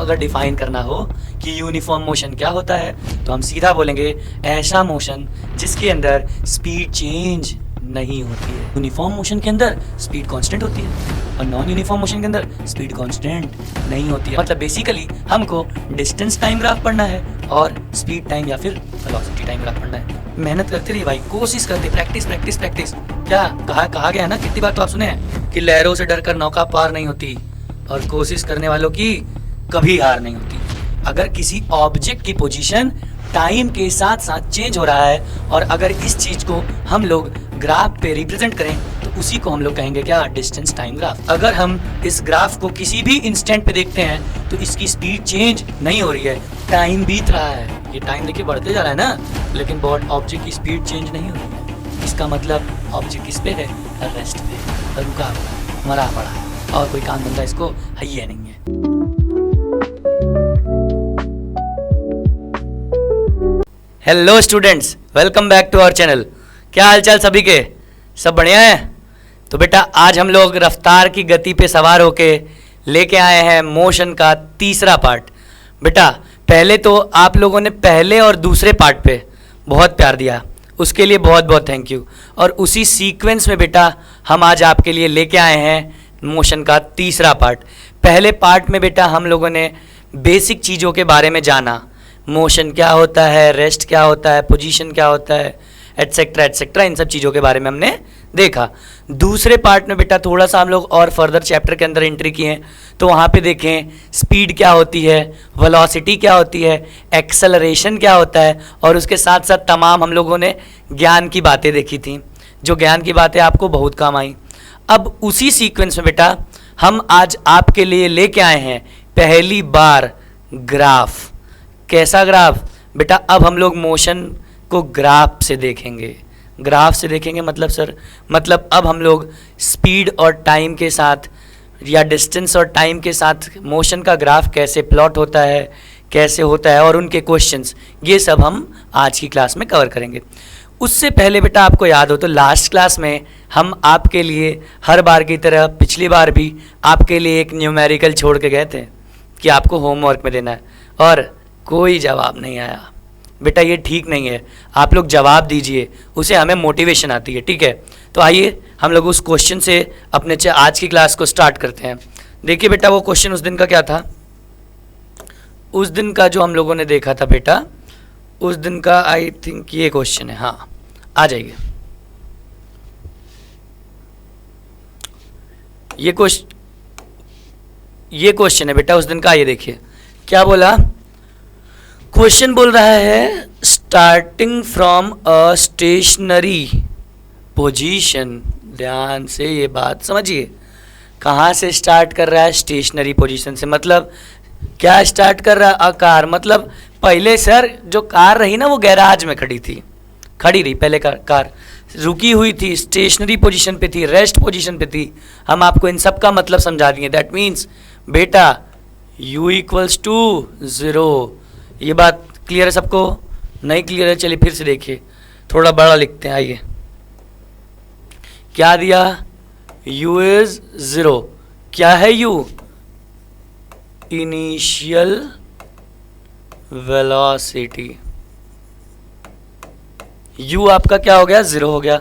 अगर डिफाइन करना हो कि यूनिफॉर्म मोशन क्या होता है तो हम सीधा बोलेंगे ऐसा मोशन जिसके अंदर स्पीड चेंज नहीं होती है। यूनिफॉर्म मोशन के अंदर स्पीड कांस्टेंट होती है और नॉन यूनिफॉर्म मोशन के अंदर स्पीड कांस्टेंट नहीं होती है। मतलब बेसिकली हमको डिस्टेंस टाइम ग्राफ पढ़ना है और स्पीड टाइम या फिर वेलोसिटी टाइम ग्राफ पढ़ना है। मेहनत करते रहिए भाई, कोशिश करते, प्रैक्टिस प्रैक्टिस प्रैक्टिस। क्या कहा गया है ना, कितनी बार तो आप सुने हैं कि लहरों से डरकर नौका पार नहीं होती और कोशिश करने वालों की कभी हार नहीं होती। अगर किसी ऑब्जेक्ट की पोजीशन टाइम के साथ साथ चेंज हो रहा है और अगर इस चीज को हम लोग ग्राफ पे रिप्रेजेंट करें तो उसी को हम लोग कहेंगे क्या, डिस्टेंस टाइम ग्राफ। अगर हम इस ग्राफ को किसी भी इंस्टेंट पे देखते हैं तो इसकी स्पीड चेंज नहीं हो रही है, टाइम बीत रहा है। ये टाइम देखिए बढ़ते जा रहा है ना, लेकिन ऑब्जेक्ट की स्पीड चेंज नहीं हो रही है। इसका मतलब ऑब्जेक्ट किस पे है, रेस्ट पे, रुका हुआ, मरा पड़ा और कोई काम धंधा इसको है ही नहीं है। Hello students, welcome back to our channel. क्या हालचाल सभी के, सब बढ़िया है? तो बेटा आज हम लोग रफ्तार की गति पे सवार होके लेके आए हैं मोशन का तीसरा पार्ट। बेटा पहले तो आप लोगों ने पहले और दूसरे पार्ट पे बहुत प्यार दिया, उसके लिए बहुत बहुत थैंक यू। और उसी सीक्वेंस में बेटा हम आज आपके लिए लेके आए हैं मोशन का तीसरा पार्ट। पहले पार्ट में बेटा हम लोगों ने बेसिक चीज़ों के बारे में जाना, मोशन क्या होता है, रेस्ट क्या होता है, पोजीशन क्या होता है, एटसेट्रा एटसेट्रा, इन सब चीज़ों के बारे में हमने देखा। दूसरे पार्ट में बेटा थोड़ा सा हम लोग और फर्दर चैप्टर के अंदर एंट्री किए हैं, तो वहाँ पे देखें स्पीड क्या होती है, वेलोसिटी क्या होती है, एक्सेलरेशन क्या होता है, और उसके साथ साथ तमाम हम लोगों ने ज्ञान की बातें देखी थी, जो ज्ञान की बातें आपको बहुत काम आई। अब उसी सीक्वेंस में बेटा हम आज आपके लिए लेके आए हैं पहली बार ग्राफ। कैसा ग्राफ बेटा? अब हम लोग मोशन को ग्राफ से देखेंगे। ग्राफ से देखेंगे मतलब सर, मतलब अब हम लोग स्पीड और टाइम के साथ या डिस्टेंस और टाइम के साथ मोशन का ग्राफ कैसे प्लॉट होता है, कैसे होता है, और उनके क्वेश्चंस, ये सब हम आज की क्लास में कवर करेंगे। उससे पहले बेटा आपको याद हो तो लास्ट क्लास में हम आपके लिए हर बार की तरह पिछली बार भी आपके लिए एक न्यूमेरिकल छोड़ के गए थे कि आपको होमवर्क में देना है, और कोई जवाब नहीं आया। बेटा ये ठीक नहीं है, आप लोग जवाब दीजिए, उसे हमें मोटिवेशन आती है, ठीक है? तो आइए हम लोग उस क्वेश्चन से अपने आज की क्लास को स्टार्ट करते हैं। देखिए बेटा वो क्वेश्चन उस दिन का क्या था, उस दिन का जो हम लोगों ने देखा था बेटा, उस दिन का आई थिंक ये क्वेश्चन है। हाँ आ जाइए, ये क्वेश्चन है बेटा उस दिन का। ये देखिए क्या बोला, क्वेश्चन बोल रहा है starting from a stationary position. ध्यान से ये बात समझिए, कहाँ से स्टार्ट कर रहा है? स्टेशनरी पोजीशन से। मतलब क्या स्टार्ट कर रहा है? कार। मतलब पहले सर जो कार रही ना वो गैराज में खड़ी रही पहले कार रुकी हुई थी, स्टेशनरी पोजीशन पे थी, रेस्ट पोजीशन पे थी। हम आपको इन सब का मतलब समझा दिए। दैट मीन्स बेटा u इक्वल्स टू 0। ये बात क्लियर है सबको? नहीं क्लियर है चलिए फिर से देखिए, थोड़ा बड़ा लिखते हैं। आइए क्या दिया, u इज 0। क्या है u? Initial velocity. u आपका क्या हो गया, 0 हो गया।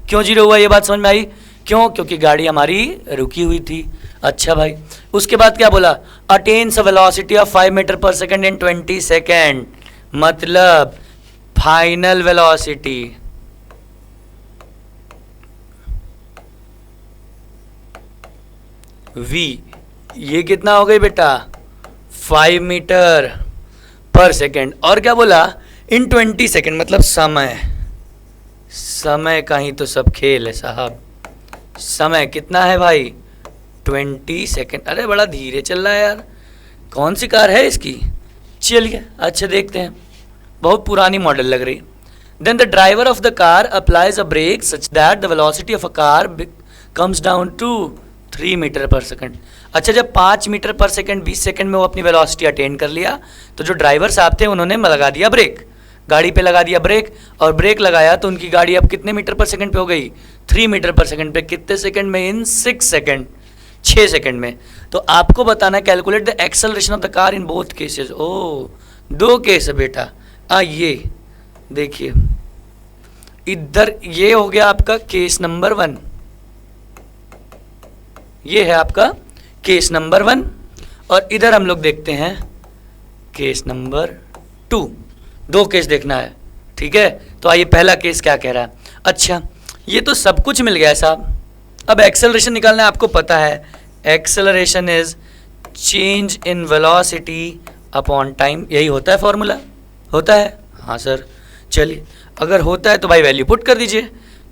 क्यों 0 हुआ ये बात समझ में आई? क्यों? क्योंकि गाड़ी हमारी रुकी हुई थी। अच्छा भाई, उसके बाद क्या बोला, attains a velocity of 5 metre per second in 20 second. मतलब फाइनल वेलोसिटी v, ये कितना हो गई बेटा, 5 मीटर पर सेकेंड। और क्या बोला, इन 20 सेकेंड, मतलब समय का ही तो सब खेल है साहब। समय कितना है भाई, 20 सेकेंड। अरे बड़ा धीरे चल रहा है यार, कौन सी कार है इसकी? चलिए अच्छा देखते हैं, बहुत पुरानी मॉडल लग रही। Then the driver of the car applies a brake such that the velocity of a car comes down to 3 metre per second. अच्छा जब 5 मीटर पर सेकेंड 20 सेकेंड में वो अपनी वेलोसिटी अटेन कर लिया तो जो ड्राइवर साहब थे उन्होंने लगा दिया ब्रेक, गाड़ी पे लगा दिया ब्रेक, और ब्रेक लगाया तो उनकी गाड़ी अब कितने मीटर पर सेकेंड पे हो गई, 3 मीटर पर सेकेंड पे। कितने सेकेंड में? इन 6 सेकेंड, 6 सेकेंड में। तो आपको बताना है calculate the acceleration of the car in both cases. ओ, दो केस है बेटा। ये देखिए, इधर ये हो गया आपका केस नंबर 1, ये है आपका केस नंबर 1, और इधर हम लोग देखते हैं केस नंबर 2। दो केस देखना है, ठीक है। तो आइए पहला केस क्या कह रहा है। अच्छा, ये तो सब कुछ मिल गया है साहब। अब एक्सेलरेशन निकालना है, आपको पता है acceleration is change in velocity upon time, यही होता है फॉर्मूला, होता है। हाँ सर, चलिए अगर होता है तो भाई वैल्यू पुट कर दीजिए,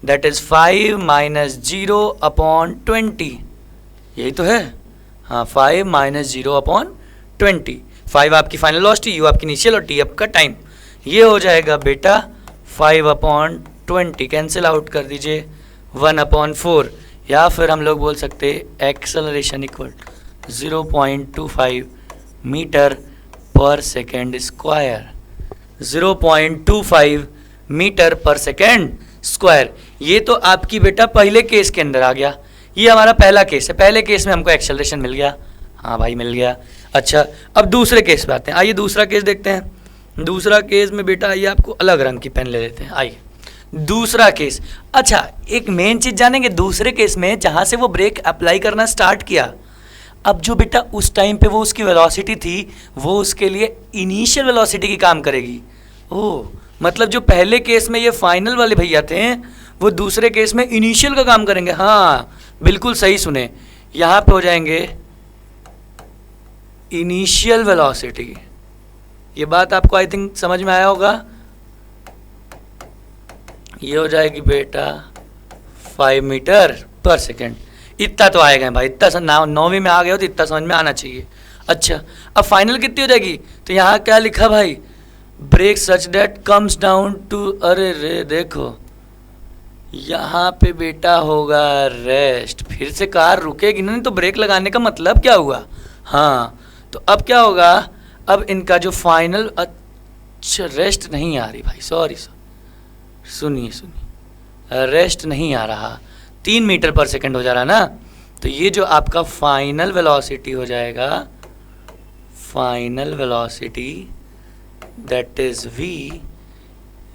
दैट इज 5 माइनस 0 अपॉन 20, यही तो है। हाँ, 5 माइनस 0 अपॉन 20, 5 आपकी फाइनल वेलोसिटी, यू आपकी इनिशियल और टी आपका टाइम। ये हो जाएगा बेटा 5 अपॉन 20, कैंसिल आउट कर दीजिए 1 अपॉन 4, या फिर हम लोग बोल सकते acceleration equal 0.25 metre per second square, 0.25 metre per second square. ये तो आपकी बेटा पहले केस के अंदर आ गया, ये हमारा पहला केस है। पहले केस में हमको एक्सेलरेशन मिल गया, हाँ भाई मिल गया। अच्छा, अब दूसरे केस पे आते हैं। आइए दूसरा केस देखते हैं। दूसरा केस में बेटा आइए आपको अलग रंग की पेन ले लेते हैं। आइए दूसरा केस। अच्छा, एक मेन चीज़ जानेंगे, दूसरे केस में जहाँ से वो ब्रेक अप्लाई करना स्टार्ट किया, अब जो बेटा उस टाइम पे वो उसकी वेलोसिटी थी, वो उसके लिए इनिशियल वेलोसिटी की काम करेगी। ओह, मतलब जो पहले केस में ये फाइनल वाले भैया थे, वो दूसरे केस में इनिशियल का काम करेंगे। हाँ बिल्कुल सही सुने, यहाँ पे हो जाएंगे इनिशियल वेलोसिटी। ये बात आपको आई थिंक समझ में आया होगा। ये हो जाएगी बेटा 5 मीटर पर सेकेंड। इतना तो आएगा भाई, इतना 9वीं में आ गए हो तो इतना समझ में आना चाहिए। अच्छा, अब फाइनल कितनी हो जाएगी, तो यहाँ क्या लिखा भाई, brake such that comes down to, अरे रे देखो यहाँ पे बेटा होगा रेस्ट। फिर से कार रुकेगी नहीं तो ब्रेक लगाने का मतलब क्या हुआ। हाँ, तो अब क्या होगा, अब इनका जो फाइनल, अच्छा रेस्ट नहीं आ रही भाई, सॉरी सुनिए, रेस्ट नहीं आ रहा, 3 मीटर पर सेकंड हो जा रहा ना। तो ये जो आपका फाइनल वेलोसिटी हो जाएगा, final velocity that is v,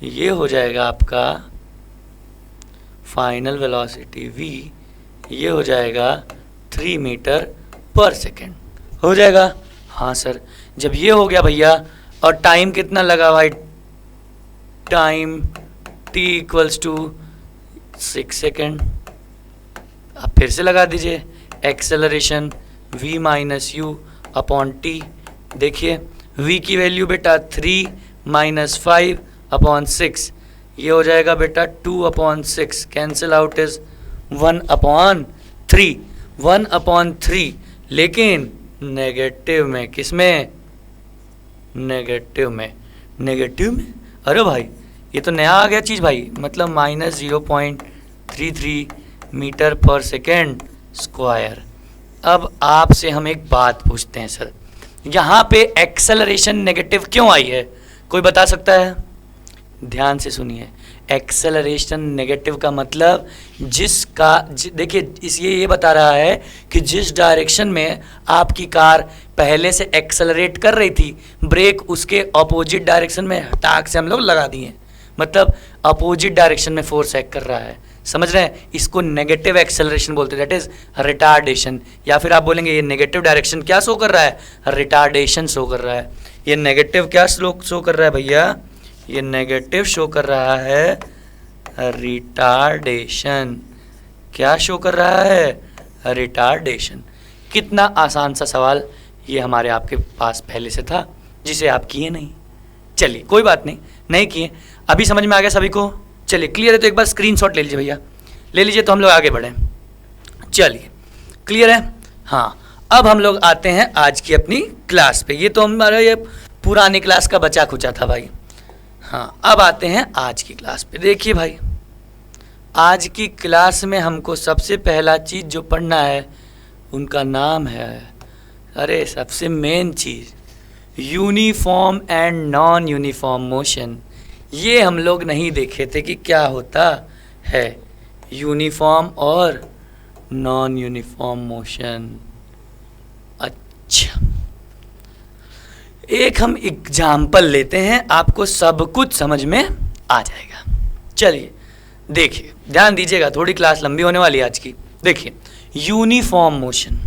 ये हो जाएगा आपका फाइनल वेलोसिटी v, ये हो जाएगा 3 मीटर पर सेकंड हो जाएगा। हाँ सर, जब ये हो गया भैया, और टाइम कितना लगा भाई, time t equals to 6 second. आप फिर से लगा दीजिए acceleration v minus u upon t. देखिए v की वैल्यू बेटा 3 माइनस 5 अपॉन 6, ये हो जाएगा बेटा 2 upon 6, cancel out is 1 upon 3, 1 upon 3, लेकिन नेगेटिव में, किस में, नेगेटिव में, नेगेटिव में। अरे भाई ये तो नया आ गया चीज़ भाई, मतलब minus 0.33 metre per second square. अब आपसे हम एक बात पूछते हैं सर, यहाँ पे एक्सेलरेशन नेगेटिव क्यों आई है, कोई बता सकता है? ध्यान से सुनिए, एक्सेलरेशन नेगेटिव का मतलब जिसका देखिए इस ये बता रहा है कि जिस डायरेक्शन में आपकी कार पहले से एक्सेलरेट कर रही थी, ब्रेक उसके अपोजिट डायरेक्शन में टाक से हम लोग लगा दिए, मतलब अपोजिट डायरेक्शन में फोर्स एक्ट कर रहा है। समझ रहे हैं? इसको नेगेटिव एक्सेलरेशन बोलते हैं, दैट इज रिटार्डेशन। या फिर आप बोलेंगे ये नेगेटिव डायरेक्शन क्या शो कर रहा है, रिटार्डेशन शो कर रहा है। ये नेगेटिव क्या शो कर रहा है भैया, ये नेगेटिव शो कर रहा है रिटार्डेशन। क्या शो कर रहा है, रिटार्डेशन। कितना आसान सा सवाल ये हमारे आपके पास पहले से था, जिसे आप किए नहीं। चलिए कोई बात नहीं, नहीं किए, अभी समझ में आ गया सभी को। चलिए क्लियर है तो एक बार स्क्रीनशॉट ले लीजिए भैया, ले लीजिए तो हम लोग आगे बढ़ें। चलिए क्लियर है। हाँ, अब हम लोग आते हैं आज की अपनी क्लास पे। ये तो हमारा ये पुरानी क्लास का बचा खुचा था भाई। हाँ, अब आते हैं आज की क्लास पे। देखिए भाई, आज की क्लास में हमको सबसे पहला चीज़ जो पढ़ना है उनका नाम है, अरे सबसे main cheese, uniform and non uniform motion. ये हम लोग नहीं देखे थे कि क्या होता है यूनिफॉर्म और नॉन यूनिफॉर्म मोशन। अच्छा, एक हम एग्जाम्पल लेते हैं, आपको सब कुछ समझ में आ जाएगा। चलिए देखिए, ध्यान दीजिएगा, थोड़ी क्लास लंबी होने वाली है आज की। देखिए, यूनिफॉर्म मोशन,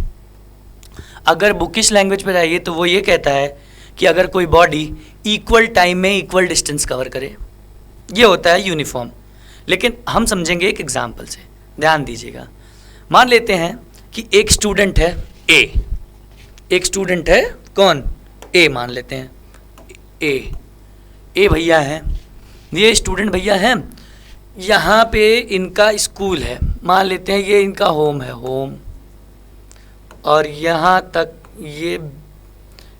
अगर बुकिश लैंग्वेज पे जाइए तो वो ये कहता है कि अगर कोई बॉडी इक्वल टाइम में इक्वल डिस्टेंस कवर करे, ये होता है यूनिफॉर्म। लेकिन हम समझेंगे एक एग्जाम्पल से, ध्यान दीजिएगा। मान लेते हैं कि एक स्टूडेंट है ए, एक स्टूडेंट है कौन, ए मान लेते हैं, ए भैया हैं, ये स्टूडेंट भैया हैं, यहाँ पे इनका स्कूल है, मान लेते हैं ये इनका होम है, होम, और यहाँ तक ये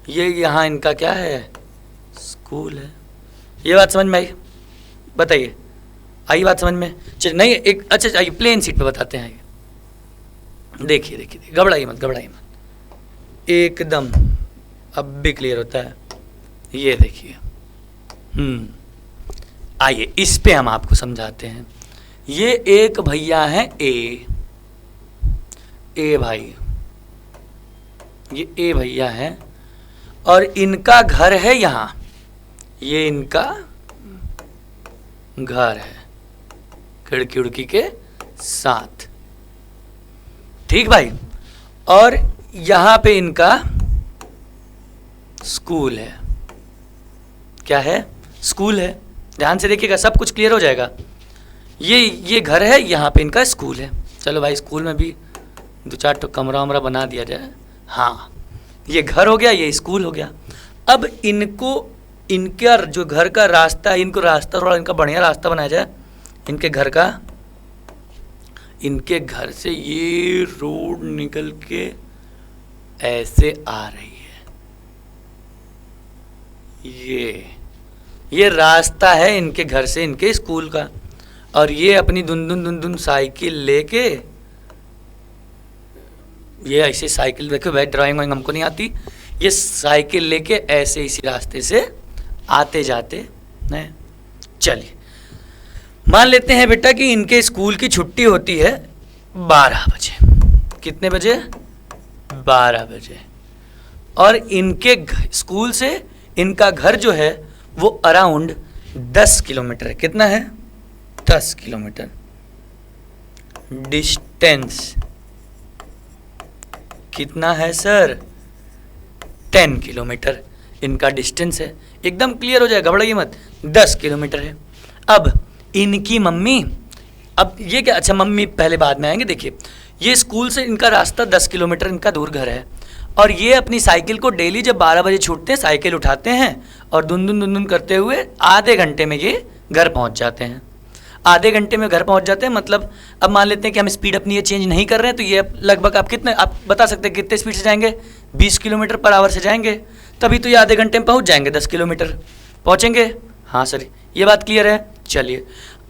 यहाँ इनका क्या है, स्कूल है। ये बात समझ में आई? बताइए, आई बात समझ में? चलिए, नहीं एक अच्छा आइए प्लेन सीट पे बताते हैं। देखिए देखिए, घबराइए मत, घबराइए मत, एकदम अब भी क्लियर होता है। ये देखिए, आइए इस पे हम आपको समझाते हैं। ये एक भैया हैं ए भाई, ये ए भैया हैं और इनका घर है यहाँ, ये इनका घर है खिड़की उड़की के साथ, ठीक भाई, और यहाँ पे इनका स्कूल है। क्या है? स्कूल है। ध्यान से देखिएगा, सब कुछ क्लियर हो जाएगा। ये घर है, यहाँ पे इनका स्कूल है। चलो भाई, स्कूल में भी 2-4 तो कमरा वमरा बना दिया जाए। हाँ, ये घर हो गया, ये स्कूल हो गया। अब इनको, इनका जो घर का रास्ता है, इनको रास्ता थोड़ा इनका बढ़िया रास्ता बनाया जाए इनके घर का। इनके घर से ये रोड निकल के ऐसे आ रही है, ये रास्ता है इनके घर से इनके स्कूल का। और ये अपनी दुन साइकिल लेके, ये ऐसे साइकिल, देखो भाई ड्राइंग वाइंग हमको नहीं आती, ये साइकिल लेके ऐसे इसी रास्ते से आते जाते हैं। चलिए, मान लेते हैं बेटा कि इनके स्कूल की छुट्टी होती है 12 बजे। कितने बजे? 12 बजे। और इनके स्कूल से इनका घर जो है वो अराउंड 10 किलोमीटर है। कितना है? 10 किलोमीटर डिस्टेंस। कितना है सर? 10 किलोमीटर इनका डिस्टेंस है। एकदम क्लियर हो जाएगा, घबराइए मत। 10 किलोमीटर है। अब इनकी मम्मी, अब ये क्या, अच्छा मम्मी पहले बाद में आएंगे। देखिए, ये स्कूल से इनका रास्ता 10 किलोमीटर इनका दूर घर है, और ये अपनी साइकिल को डेली जब 12 बजे छूटते हैं साइकिल उठाते हैं और दुन करते हुए आधे घंटे में ये घर पहुंच जाते हैं। आधे घंटे में घर पहुंच जाते हैं, मतलब अब मान लेते हैं कि हम स्पीड अपनी ये चेंज नहीं कर रहे हैं, तो ये लगभग आप कितने, आप बता सकते हैं कितने स्पीड से जाएंगे? 20 किलोमीटर पर आवर से जाएंगे, तभी तो ये आधे घंटे में पहुंच जाएंगे, 10 किलोमीटर पहुंचेंगे। हाँ सर, ये बात क्लियर है। चलिए,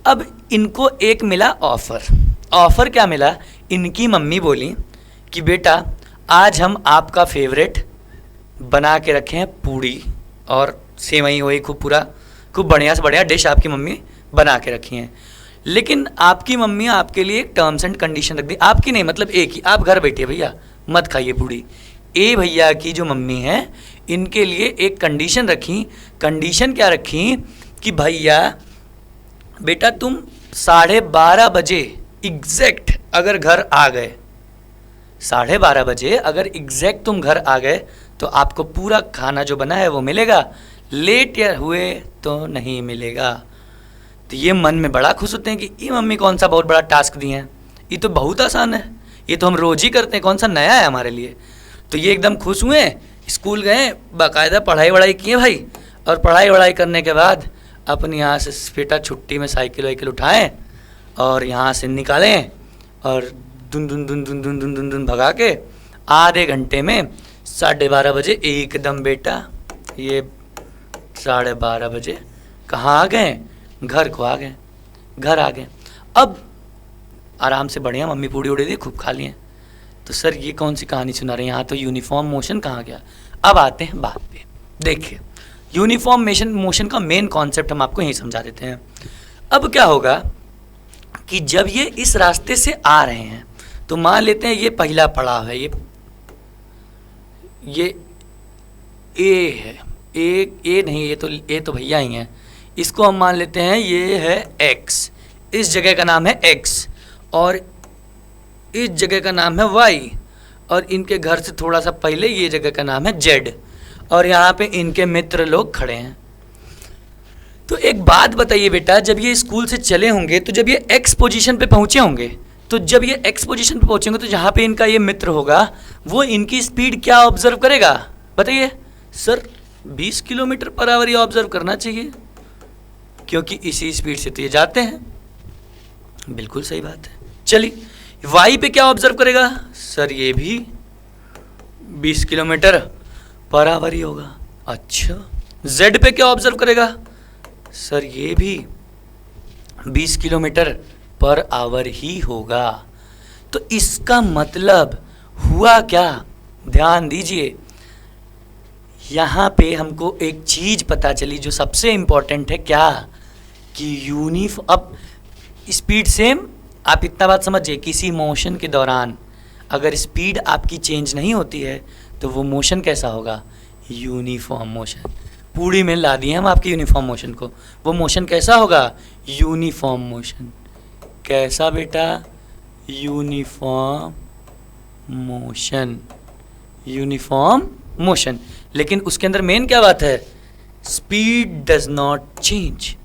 अब इनको एक मिला ऑफ़र। ऑफ़र क्या मिला? इनकी मम्मी बोली कि बेटा आज हम आपका फेवरेट बना के रखे हैं पूड़ी और सेवई हुई, खूब बढ़िया से बढ़िया डिश आपकी मम्मी बना के रखी हैं। लेकिन आपकी मम्मी आपके लिए एक टर्म्स एंड कंडीशन रख दी। आपकी नहीं, मतलब एक ही, आप घर बैठिए भैया, मत खाइए पूड़ी। ए भैया की जो मम्मी है, इनके लिए एक कंडीशन रखी। कंडीशन क्या रखी कि भैया बेटा तुम 12:30 बजे एग्जैक्ट अगर घर आ गए, 12:30 बजे अगर एग्जैक्ट तुम घर आ गए तो आपको पूरा खाना जो बना है वो मिलेगा, लेट या हुए तो नहीं मिलेगा। तो ये मन में बड़ा खुश होते हैं कि ये मम्मी कौन सा बहुत बड़ा टास्क दिए हैं, ये तो बहुत आसान है, ये तो हम रोज़ ही करते हैं, कौन सा नया है हमारे लिए। तो ये एकदम खुश हुए, स्कूल गए, बाकायदा पढ़ाई वढ़ाई किए भाई, और पढ़ाई वढ़ाई करने के बाद अपनी यहाँ से बेटा छुट्टी में साइकिल वाइकिल उठाएं और यहाँ से निकालें और दुन भगा के आधे घंटे में 12:30 बजे एकदम बेटा ये 12:30 बजे कहाँ आ गए? घर को आ गए, घर आ गए। अब आराम से बढ़िया मम्मी पूड़ी उड़ी दी, खूब खा लिए। तो सर ये कौन सी कहानी सुना रहे हैं, यहाँ तो यूनिफॉर्म मोशन कहाँ गया? अब आते हैं बात पे। देखिए, यूनिफॉर्म मोशन का मेन कॉन्सेप्ट हम आपको यही समझा देते हैं। अब क्या होगा कि जब ये इस रास्ते से आ रहे हैं, तो मान लेते हैं ये पहला पड़ाव है, ये ए है, ए नहीं, ये तो भैया ही हैं, इसको हम मान लेते हैं ये है एक्स, इस जगह का नाम है एक्स और इस जगह का नाम है वाई, और इनके घर से थोड़ा सा पहले ये जगह का नाम है जेड, और यहाँ पे इनके मित्र लोग खड़े हैं। तो एक बात बताइए बेटा, जब ये स्कूल से चले होंगे तो जब ये एक्स पोजीशन पे पहुँचे होंगे, तो जब ये एक्स पोजीशन पे पहुँचेंगे तो जहाँ पे इनका ये मित्र होगा वो इनकी स्पीड क्या ऑब्जर्व करेगा? बताइए सर। 20 किलोमीटर पर आवर ये ऑब्जर्व करना चाहिए, क्योंकि इसी स्पीड से तो ये जाते हैं। बिल्कुल सही बात है। चलिए वाई पे क्या ऑब्जर्व करेगा? सर ये भी 20 किलोमीटर पर आवर ही होगा। अच्छा, जेड पे क्या ऑब्जर्व करेगा? सर ये भी 20 किलोमीटर पर आवर ही होगा। तो इसका मतलब हुआ क्या? ध्यान दीजिए, यहाँ पे हमको एक चीज पता चली जो सबसे इंपॉर्टेंट है। क्या? कि यूनिफॉर्म, अब स्पीड सेम, आप इतना बात समझिए, किसी मोशन के दौरान अगर स्पीड आपकी चेंज नहीं होती है तो वो मोशन कैसा होगा? Uniform motion. पूरी में ला दिए हम आपके यूनिफॉर्म मोशन को। वो मोशन कैसा होगा? Uniform motion. कैसा बेटा? Uniform motion. Uniform motion. लेकिन उसके अंदर मेन क्या बात है? स्पीड डज नॉट चेंज,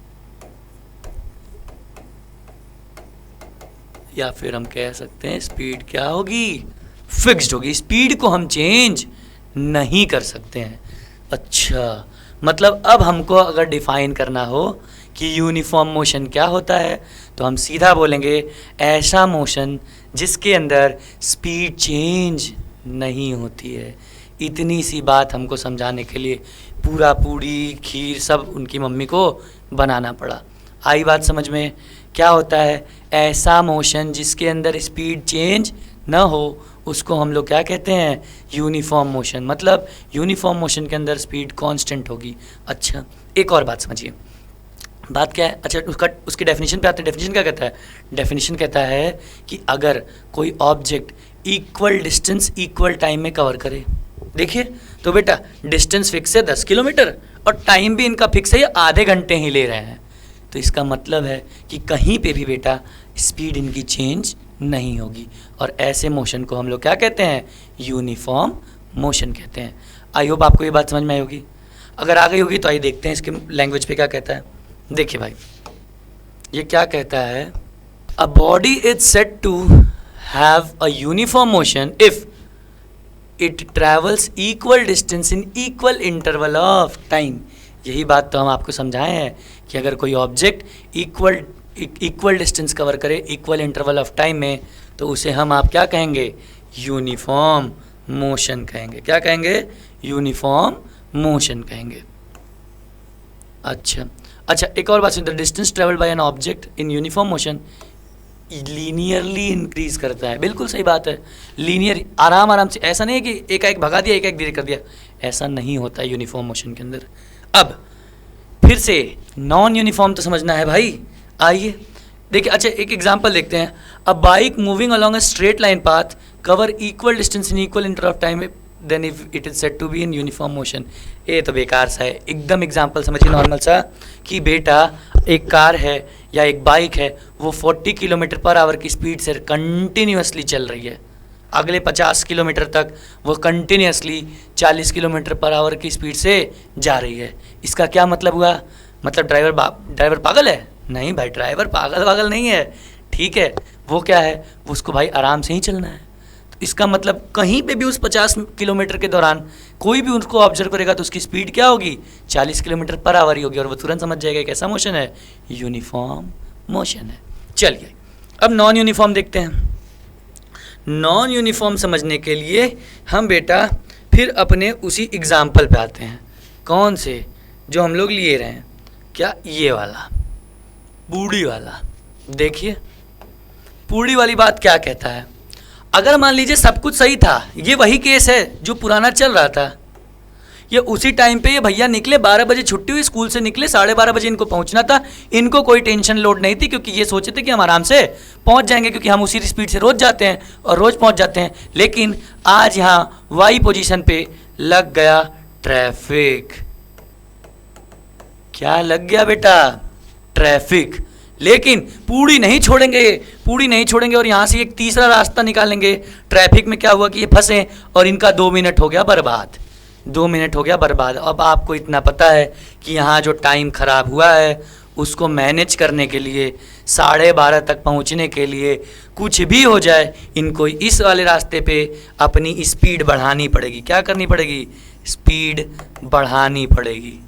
या फिर हम कह सकते हैं स्पीड क्या होगी? फिक्स्ड होगी। स्पीड को हम चेंज नहीं कर सकते हैं। अच्छा, मतलब अब हमको अगर डिफाइन करना हो कि यूनिफॉर्म मोशन क्या होता है तो हम सीधा बोलेंगे ऐसा मोशन जिसके अंदर स्पीड चेंज नहीं होती है। इतनी सी बात हमको समझाने के लिए पूरी खीर सब उनकी मम्मी को बनाना पड़ा। आई बात समझ में? क्या होता है? ऐसा मोशन जिसके अंदर स्पीड चेंज न हो उसको हम लोग क्या कहते हैं? Uniform motion. मतलब यूनिफॉर्म मोशन के अंदर स्पीड कांस्टेंट होगी। अच्छा, एक और बात समझिए। बात क्या है? अच्छा, उसकी डेफिनेशन पे आते हैं। डेफिनेशन क्या कहता है? डेफिनेशन कहता है कि अगर कोई object equal distance equal time में कवर करे। देखिए तो बेटा, डिस्टेंस फिक्स है 10 किलोमीटर और टाइम भी इनका फिक्स है, ये आधे घंटे ही ले रहे हैं। तो इसका मतलब है कि कहीं पे भी बेटा स्पीड इनकी चेंज नहीं होगी, और ऐसे मोशन को हम लोग क्या कहते हैं? यूनिफॉर्म मोशन कहते हैं। आई होप आपको ये बात समझ में आई होगी। अगर आ गई होगी तो आइए देखते हैं इसके लैंग्वेज पे क्या कहता है। देखिए भाई, ये क्या कहता है? A body is said to have a uniform motion if it travels equal distance in equal interval of time. यही बात तो हम आपको समझाए हैं कि अगर कोई ऑब्जेक्ट इक्वल डिस्टेंस कवर करे इक्वल इंटरवल ऑफ टाइम में तो उसे हम आप क्या कहेंगे? यूनिफॉर्म मोशन कहेंगे। क्या कहेंगे? यूनिफॉर्म मोशन कहेंगे। अच्छा, एक और बात सुनिए। The distance travelled bye an object in uniform motion linearly increase करता है। बिल्कुल सही बात है। लीनियर, आराम से, ऐसा नहीं है कि एक भगा दिया एक धीरे कर दिया, ऐसा नहीं होता है यूनिफॉर्म मोशन के अंदर। अब फिर से नॉन यूनिफॉर्म तो समझना है भाई। आइए देखिए। अच्छा, एक एग्जांपल देखते हैं। A bike moving along a straight line path cover equal distance in equal inter of time then if it is said to be in uniform motion. ये तो बेकार सा है एकदम। एग्जांपल समझिए नॉर्मल सा, कि बेटा एक कार है या एक बाइक है, वो 40 किलोमीटर पर आवर की स्पीड से कंटिन्यूसली चल रही है। अगले 50 किलोमीटर तक वो कंटिन्यूसली 40 किलोमीटर पर आवर की स्पीड से जा रही है। इसका क्या मतलब हुआ? मतलब ड्राइवर पागल है? नहीं भाई, ड्राइवर पागल नहीं है। ठीक है, वो क्या है? वो उसको भाई आराम से ही चलना है। तो इसका मतलब कहीं पे भी उस 50 किलोमीटर के दौरान कोई भी उसको ऑब्जर्व करेगा तो उसकी स्पीड क्या होगी? 40 किलोमीटर पर आवर ही होगी, और वो तुरंत समझ जाएगा कैसा मोशन है? यूनिफॉर्म मोशन है। चलिए अब नॉन यूनिफॉर्म देखते हैं। नॉन यूनिफॉर्म समझने के लिए हम बेटा फिर अपने उसी एग्जाम्पल पे आते हैं। कौन से? जो हम लोग लिए रहे हैं। क्या? ये वाला, पूड़ी वाला। देखिए पूड़ी वाली बात क्या कहता है। अगर मान लीजिए सब कुछ सही था, ये वही केस है जो पुराना चल रहा था। ये उसी टाइम पे ये भैया निकले, 12 बजे छुट्टी हुई, स्कूल से निकले, 12:30 बजे इनको पहुंचना था। इनको कोई टेंशन लोड नहीं थी, क्योंकि ये सोचे थे कि हम आराम से पहुंच जाएंगे, क्योंकि हम उसी स्पीड से रोज़ जाते हैं और रोज़ पहुंच जाते हैं। लेकिन आज यहाँ वाई पोजीशन पे लग गया ट्रैफिक। क्या लग गया बेटा? ट्रैफिक। लेकिन पूरी नहीं छोड़ेंगे, पूरी नहीं छोड़ेंगे और यहां से एक तीसरा रास्ता निकालेंगे। ट्रैफिक में क्या हुआ कि ये फंसे और इनका 2 मिनट हो गया बर्बाद, 2 मिनट हो गया बर्बाद। अब आपको इतना पता है कि यहाँ जो टाइम खराब हुआ है उसको मैनेज करने के लिए, 12:30 तक पहुँचने के लिए, कुछ भी हो जाए इनको इस वाले रास्ते पे अपनी स्पीड बढ़ानी पड़ेगी। क्या करनी पड़ेगी? स्पीड बढ़ानी पड़ेगी।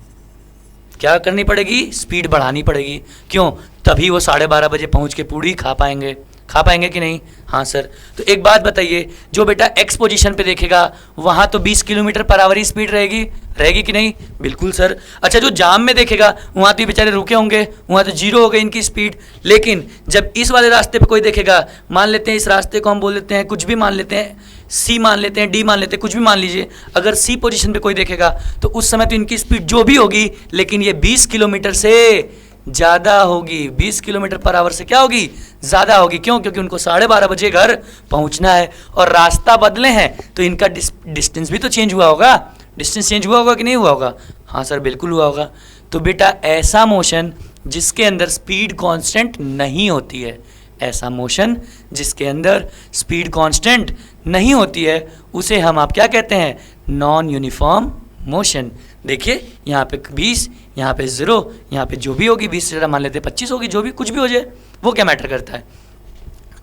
क्या करनी पड़ेगी? स्पीड बढ़ानी पड़ेगी। क्यों? तभी वो 12:30 बजे पहुँच के पूरी खा पाएंगे। खा पाएंगे कि नहीं? हाँ सर। तो एक बात बताइए, जो बेटा एक्स पोजीशन पे देखेगा वहाँ तो 20 किलोमीटर पर आवर ही स्पीड रहेगी, रहेगी कि नहीं? बिल्कुल सर। अच्छा, जो जाम में देखेगा वहाँ तो बेचारे रुके होंगे, वहाँ तो 0 हो गई इनकी स्पीड। लेकिन जब इस वाले रास्ते पे कोई देखेगा, मान लेते हैं इस रास्ते को हम बोल लेते हैं, कुछ भी मान लेते हैं, सी मान लेते हैं, डी मान लेते हैं, कुछ भी मान लीजिए। अगर सी पोजीशन पे कोई देखेगा तो उस समय तो इनकी स्पीड जो भी होगी, लेकिन ये 20 किलोमीटर से ज़्यादा होगी। 20 किलोमीटर पर आवर से क्या होगी? ज़्यादा होगी। क्यों? क्योंकि उनको 12:30 बजे घर पहुंचना है और रास्ता बदले हैं तो इनका डिस्टेंस भी तो चेंज हुआ होगा। डिस्टेंस चेंज हुआ होगा कि नहीं हुआ होगा? हाँ सर, बिल्कुल हुआ होगा। तो बेटा ऐसा मोशन जिसके अंदर स्पीड कांस्टेंट नहीं होती है, ऐसा मोशन जिसके अंदर स्पीड कांस्टेंट नहीं होती है, उसे हम आप क्या कहते हैं? Non uniform motion. देखिए यहाँ पे 20, यहाँ पे 0, यहाँ पे जो भी होगी 20 से ज़्यादा मान लेते हैं 25 होगी, जो भी कुछ भी हो जाए वो क्या मैटर करता है।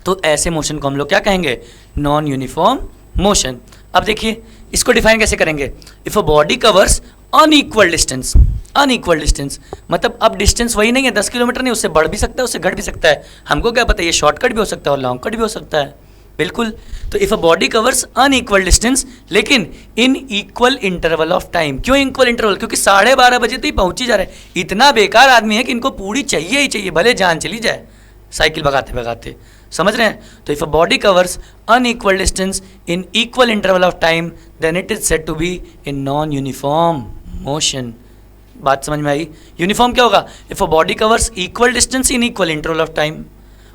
तो ऐसे मोशन को हम लोग क्या कहेंगे? Non uniform motion. अब देखिए इसको डिफाइन कैसे करेंगे? If a body covers unequal distance, unequal distance मतलब अब डिस्टेंस वही नहीं है, 10 किलोमीटर नहीं, उससे बढ़ भी सकता है, उससे घट भी सकता है। हमको क्या पता है? ये शॉर्टकट भी हो सकता है और लॉन्ग कट भी हो सकता है। बिल्कुल। तो if a body covers unequal distance लेकिन in equal interval of time. क्यों इक्वल इंटरवल? क्योंकि 12:30 बजे तो ही पहुंच ही जा रहे हैं। इतना बेकार आदमी है कि इनको पूरी चाहिए ही चाहिए, भले जान चली जाए साइकिल भगाते भगाते। समझ रहे हैं? तो if a body covers unequal distance in equal interval of time then it is said to be in non uniform motion. बात समझ में आई? यूनिफॉर्म क्या होगा? If a body covers equal distance in equal interval of time.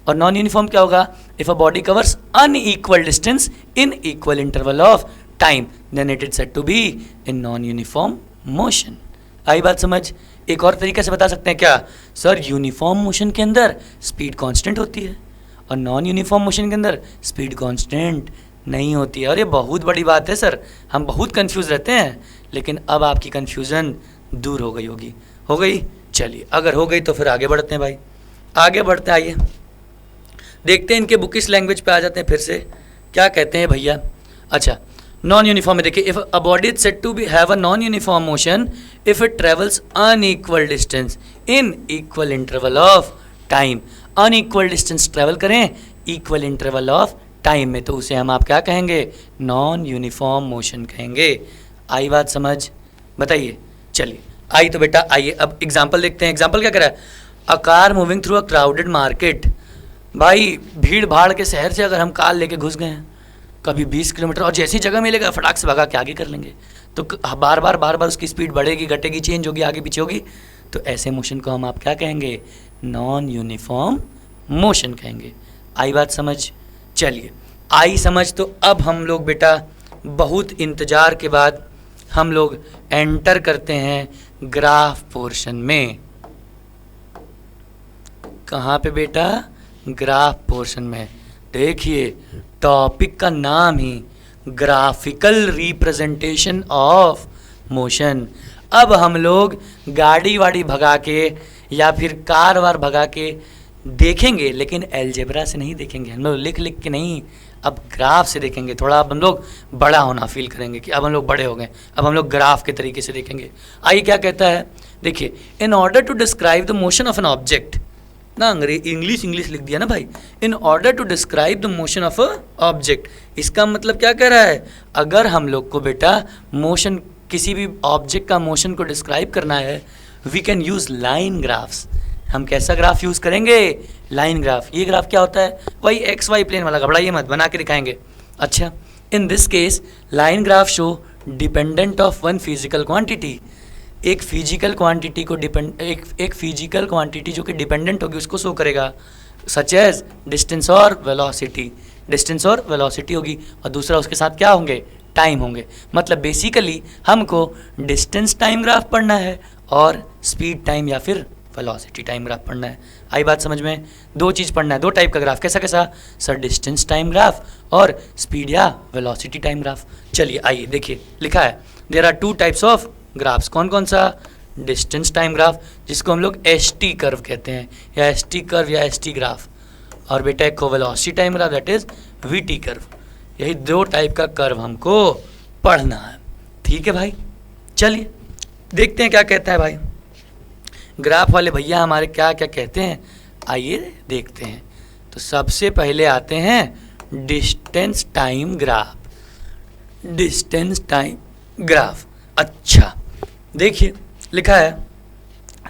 और non uniform क्या होगा? If a body covers unequal distance in equal interval of time then it is said to be in non uniform motion. आई बात समझ? एक और तरीके से बता सकते हैं क्या? सर यूनिफॉर्म मोशन के अंदर स्पीड कांस्टेंट होती है और नॉन यूनिफॉर्म मोशन के अंदर स्पीड कांस्टेंट नहीं होती है। और ये बहुत बड़ी बात है सर, हम बहुत कंफ्यूज रहते हैं, लेकिन अब आपकी कंफ्यूजन दूर हो गई होगी। हो गई? चलिए, अगर हो गई तो फिर आगे बढ़ते हैं भाई, आगे बढ़ते हैं। आइए देखते हैं इनके बुकिश लैंग्वेज पे आ जाते हैं फिर से, क्या कहते हैं भैया। अच्छा, नॉन यूनिफॉर्म में देखिए, if a body is said to be have a non uniform motion if it travels unequal distance in equal interval of time. Unequal distance travel करें इक्वल इंटरवल ऑफ टाइम में, तो उसे हम आप क्या कहेंगे? नॉन यूनिफॉर्म मोशन कहेंगे। आई बात समझ? बताइए। चलिए आई तो बेटा आइए अब एग्जाम्पल देखते हैं। एग्जाम्पल क्या करा है? A car moving through a crowded market. भाई भीड़ भाड़ के शहर से अगर हम कार लेके घुस गए हैं कभी 20 किलोमीटर और जैसी जगह मिलेगा फटाक से भगा के आगे कर लेंगे, तो बार बार उसकी स्पीड बढ़ेगी, घटेगी, चेंज होगी, आगे पीछे होगी। तो ऐसे मोशन को हम आप क्या कहेंगे? नॉन यूनिफॉर्म मोशन कहेंगे। आई बात समझ? चलिए आई समझ। तो अब हम लोग बेटा बहुत इंतज़ार के बाद हम लोग एंटर करते हैं ग्राफ पोर्शन में। कहाँ पे बेटा? ग्राफ पोर्शन में। देखिए टॉपिक का नाम ही ग्राफिकल रिप्रेजेंटेशन ऑफ मोशन। अब हम लोग गाड़ी वाड़ी भगा के या फिर कार वार भगा के देखेंगे, लेकिन अलजेब्रा से नहीं देखेंगे, हम लोग लिख लिख के नहीं, अब ग्राफ से देखेंगे। थोड़ा अब हम लोग बड़ा होना फील करेंगे कि अब हम लोग बड़े हो गए, अब हम लोग ग्राफ के तरीके से देखेंगे। आइए क्या कहता है, देखिए, in order to describe the motion of an object, ना इंग्लिश लिख दिया ना भाई, in order to describe the motion of a object. इसका मतलब क्या कह रहा है? अगर हम लोग को बेटा मोशन, किसी भी ऑब्जेक्ट का मोशन को डिस्क्राइब करना है, we can use line graphs. हम कैसा ग्राफ यूज़ करेंगे? Line graph. ये ग्राफ क्या होता है? वही एक्स वाई प्लेन वाला, घबराइए मत, बना के दिखाएंगे। अच्छा, in this case line graph show dependent of one physical quantity. एक फिजिकल क्वांटिटी को एक फिजिकल क्वांटिटी जो कि डिपेंडेंट होगी उसको शो करेगा, सच एज डिस्टेंस और वेलोसिटी। डिस्टेंस और वेलोसिटी होगी, और दूसरा उसके साथ क्या होंगे? टाइम होंगे। मतलब बेसिकली हमको डिस्टेंस टाइम ग्राफ पढ़ना है और स्पीड टाइम या फिर वेलोसिटी टाइम ग्राफ पढ़ना है। आई बात समझ में? दो चीज़ पढ़ना है, दो टाइप का ग्राफ। कैसा कैसा सर? डिस्टेंस टाइम ग्राफ और स्पीड या वेलोसिटी टाइम ग्राफ। चलिए आइए देखिए, लिखा है there are two types of graphs. कौन कौन सा? डिस्टेंस टाइम ग्राफ जिसको हम लोग एसटी कर्व कहते हैं, या एसटी कर्व या एसटी ग्राफ, और बेटा एक को velocity time graph that is VT curve. यही दो टाइप का कर्व हमको पढ़ना है। ठीक है भाई, चलिए देखते हैं क्या कहता है भाई ग्राफ वाले भैया हमारे, क्या क्या कहते हैं, आइए देखते हैं। तो सबसे पहले आते हैं distance time graph. Distance time graph, अच्छा देखिए लिखा है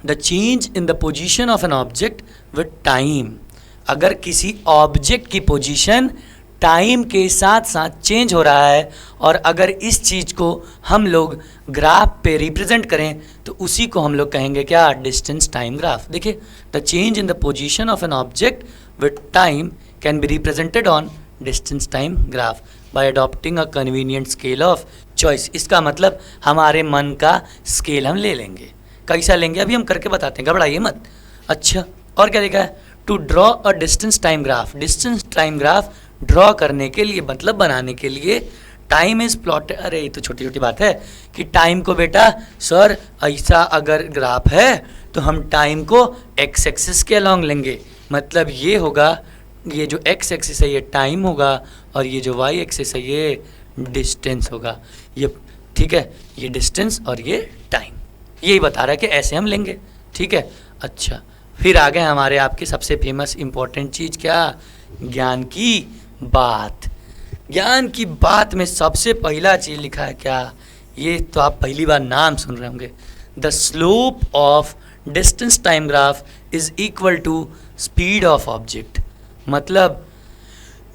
the change in the position of an object with time. अगर किसी ऑब्जेक्ट की पोजीशन टाइम के साथ साथ चेंज हो रहा है और अगर इस चीज़ को हम लोग ग्राफ पे रिप्रेजेंट करें तो उसी को हम लोग कहेंगे क्या? Distance time graph. देखिए the change in the position of an object with time can be represented on distance time graph by adopting a convenient scale of choice. इसका मतलब हमारे मन का स्केल हम ले लेंगे। कैसा लेंगे अभी हम करके बताते हैं, घबराइए मत। अच्छा और क्या लिखा है? To draw a distance time graph. Distance time graph draw करने के लिए, मतलब बनाने के लिए, टाइम इज प्लॉट। अरे ये तो छोटी छोटी बात है कि टाइम को बेटा सर ऐसा अगर ग्राफ है तो हम टाइम को एक्स एक्सिस के अलॉन्ग लेंगे। मतलब ये होगा, ये जो एक्स एक्सिस है ये टाइम होगा और ये जो वाई एक्सिस है ये डिस्टेंस होगा। ये ठीक है, ये डिस्टेंस और ये टाइम, यही बता रहा है कि ऐसे हम लेंगे। ठीक है, अच्छा फिर आगे हमारे आपके सबसे फेमस इंपॉर्टेंट चीज़ क्या? ज्ञान की बात। ज्ञान की बात में सबसे पहला चीज़ लिखा है क्या? ये तो आप पहली बार नाम सुन रहे होंगे। The slope of distance time graph is equal to speed of object. मतलब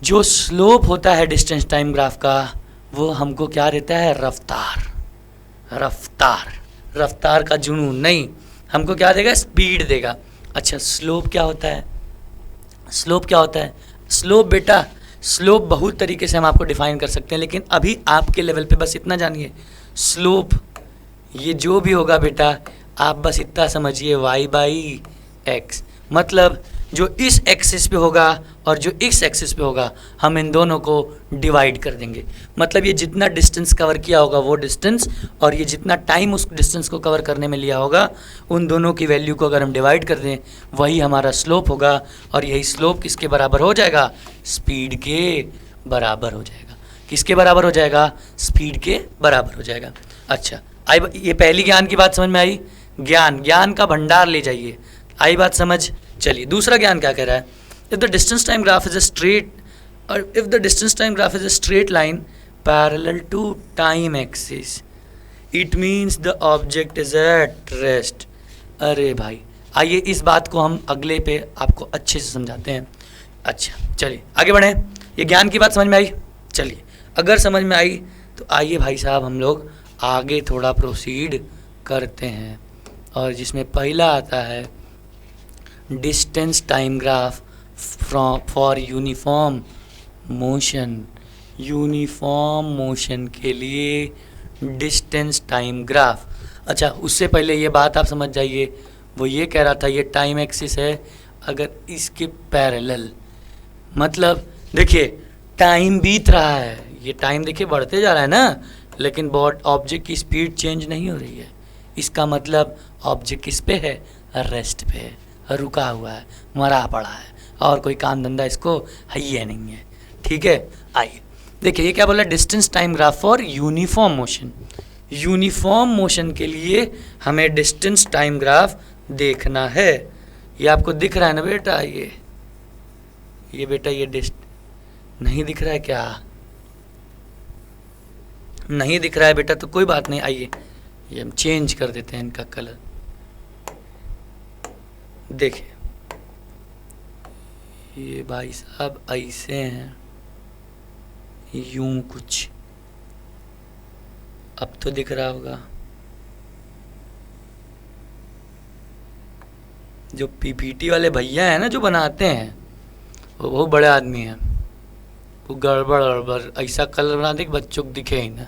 जो स्लोप होता है डिस्टेंस टाइम ग्राफ का वो हमको क्या देता है? रफ्तार। रफ्तार, रफ्तार का जुनून नहीं, हमको क्या देगा? स्पीड देगा। अच्छा स्लोप क्या होता है? स्लोप क्या होता है? स्लोप बेटा, स्लोप बहुत तरीके से हम आपको डिफाइन कर सकते हैं, लेकिन अभी आपके लेवल पे बस इतना जानिए, स्लोप ये जो भी होगा बेटा आप बस इतना समझिए y बाई एक्स। मतलब जो इस एक्सिस पे होगा और जो इस एक्सिस पे होगा हम इन दोनों को डिवाइड कर देंगे। मतलब ये जितना डिस्टेंस कवर किया होगा वो डिस्टेंस और ये जितना टाइम उस डिस्टेंस को कवर करने में लिया होगा उन दोनों की वैल्यू को अगर हम डिवाइड कर दें वही हमारा स्लोप होगा। और यही स्लोप किसके बराबर हो जाएगा? स्पीड के बराबर हो जाएगा। किसके बराबर हो जाएगा? स्पीड के बराबर हो जाएगा। अच्छा आई, ये पहली ज्ञान की बात समझ में आई। ज्ञान, ज्ञान का भंडार ले जाइए। आई बात समझ? चलिए दूसरा ज्ञान क्या कह रहा है? If the distance time graph is a straight, और if the distance time graph is a straight line parallel to time axis it means the object is at rest. अरे भाई आइए इस बात को हम अगले पे आपको अच्छे से समझाते हैं। अच्छा चलिए आगे बढ़ें। ये ज्ञान की बात समझ में आई? चलिए अगर समझ में आई तो आइए भाई साहब हम लोग आगे थोड़ा प्रोसीड करते हैं, और जिसमें पहला आता है distance time graph for uniform motion. Uniform motion के लिए डिस्टेंस टाइम ग्राफ। अच्छा उससे पहले ये बात आप समझ जाइए, वो ये कह रहा था ये टाइम एक्सिस है अगर इसके पैरेलल, मतलब देखिए टाइम बीत रहा है, ये टाइम देखिए बढ़ते जा रहा है ना, लेकिन ऑब्जेक्ट की स्पीड चेंज नहीं हो रही है। इसका मतलब ऑब्जेक्ट किस पे है? रेस्ट पे है, रुका हुआ है, मरा पड़ा है और कोई काम धंधा इसको है ही नहीं है। ठीक है, आइए देखिए ये क्या बोला? Distance time graph for uniform motion. Uniform motion के लिए हमें डिस्टेंस टाइम ग्राफ देखना है। ये आपको दिख रहा है ना बेटा? ये बेटा ये नहीं दिख रहा है क्या? नहीं दिख रहा है बेटा तो कोई बात नहीं, आइए ये हम चेंज कर देते हैं इनका कलर। देखिए ये भाई साहब ऐसे हैं, यूं कुछ, अब तो दिख रहा होगा। जो पीपीटी वाले भैया हैं ना जो बनाते हैं वो बहुत बड़े आदमी हैं, वो गड़बड़ गड़बड़ ऐसा कलर बना दे कि बच्चों को दिखे ही ना,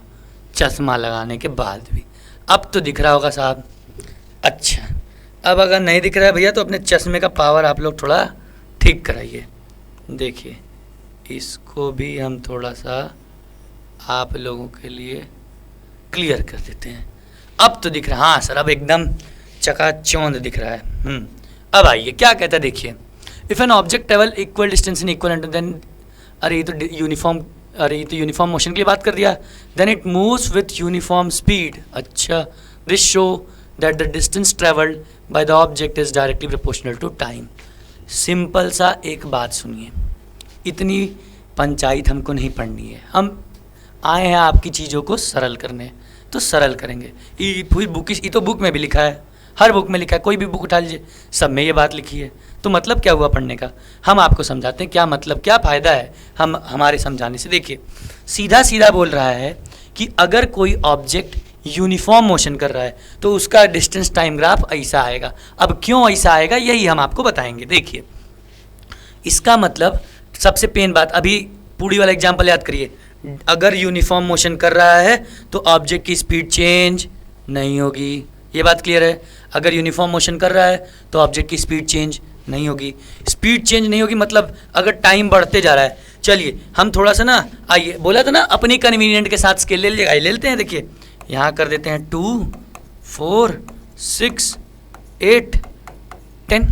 चश्मा लगाने के बाद भी। अब तो दिख रहा होगा साहब। अच्छा, अब अगर नहीं दिख रहा है भैया तो अपने चश्मे का पावर आप लोग थोड़ा ठीक कराइए। देखिए, इसको भी हम थोड़ा सा आप लोगों के लिए क्लियर कर देते हैं। अब तो दिख रहा है, हाँ सर, अब एकदम चकाचौंध दिख रहा है। अब आइए क्या कहता है, देखिए, if an object travel equal distance in equal then, अरे ये तो यूनिफॉर्म मोशन के लिए बात कर दिया। Then it moves with uniform speed. अच्छा, this show that the distance travelled by the object is directly proportional to time. Simple सा एक बात सुनिए, इतनी पंचायत हमको नहीं पढ़नी है, हम आए हैं आपकी चीज़ों को सरल करने, तो सरल करेंगे। ये पूरी बुक, ये तो बुक में भी लिखा है, हर बुक में लिखा है, कोई भी बुक उठा लीजिए, सब में ये बात लिखी है। तो मतलब क्या हुआ पढ़ने का, हम आपको समझाते हैं क्या मतलब, क्या फ़ायदा है हमारे समझाने से। देखिए, सीधा सीधा बोल रहा है कि अगर कोई ऑब्जेक्ट यूनिफॉर्म मोशन कर रहा है तो उसका डिस्टेंस टाइम ग्राफ ऐसा आएगा। अब क्यों ऐसा आएगा यही हम आपको बताएंगे। देखिए, इसका मतलब सबसे पेन बात, अभी पूरी वाला एग्जाम्पल याद करिए। अगर यूनिफॉर्म मोशन कर रहा है तो ऑब्जेक्ट की स्पीड चेंज नहीं होगी, ये बात क्लियर है। अगर यूनिफॉर्म मोशन कर रहा है तो ऑब्जेक्ट की स्पीड चेंज नहीं होगी। स्पीड चेंज नहीं होगी मतलब अगर टाइम बढ़ते जा रहा है। चलिए हम थोड़ा सा ना, आइए, बोला था ना अपनी कन्वीनियंट के साथ स्केल ले लेते हैं। देखिए, यहाँ कर देते हैं 2, 4, 6, 8, 10,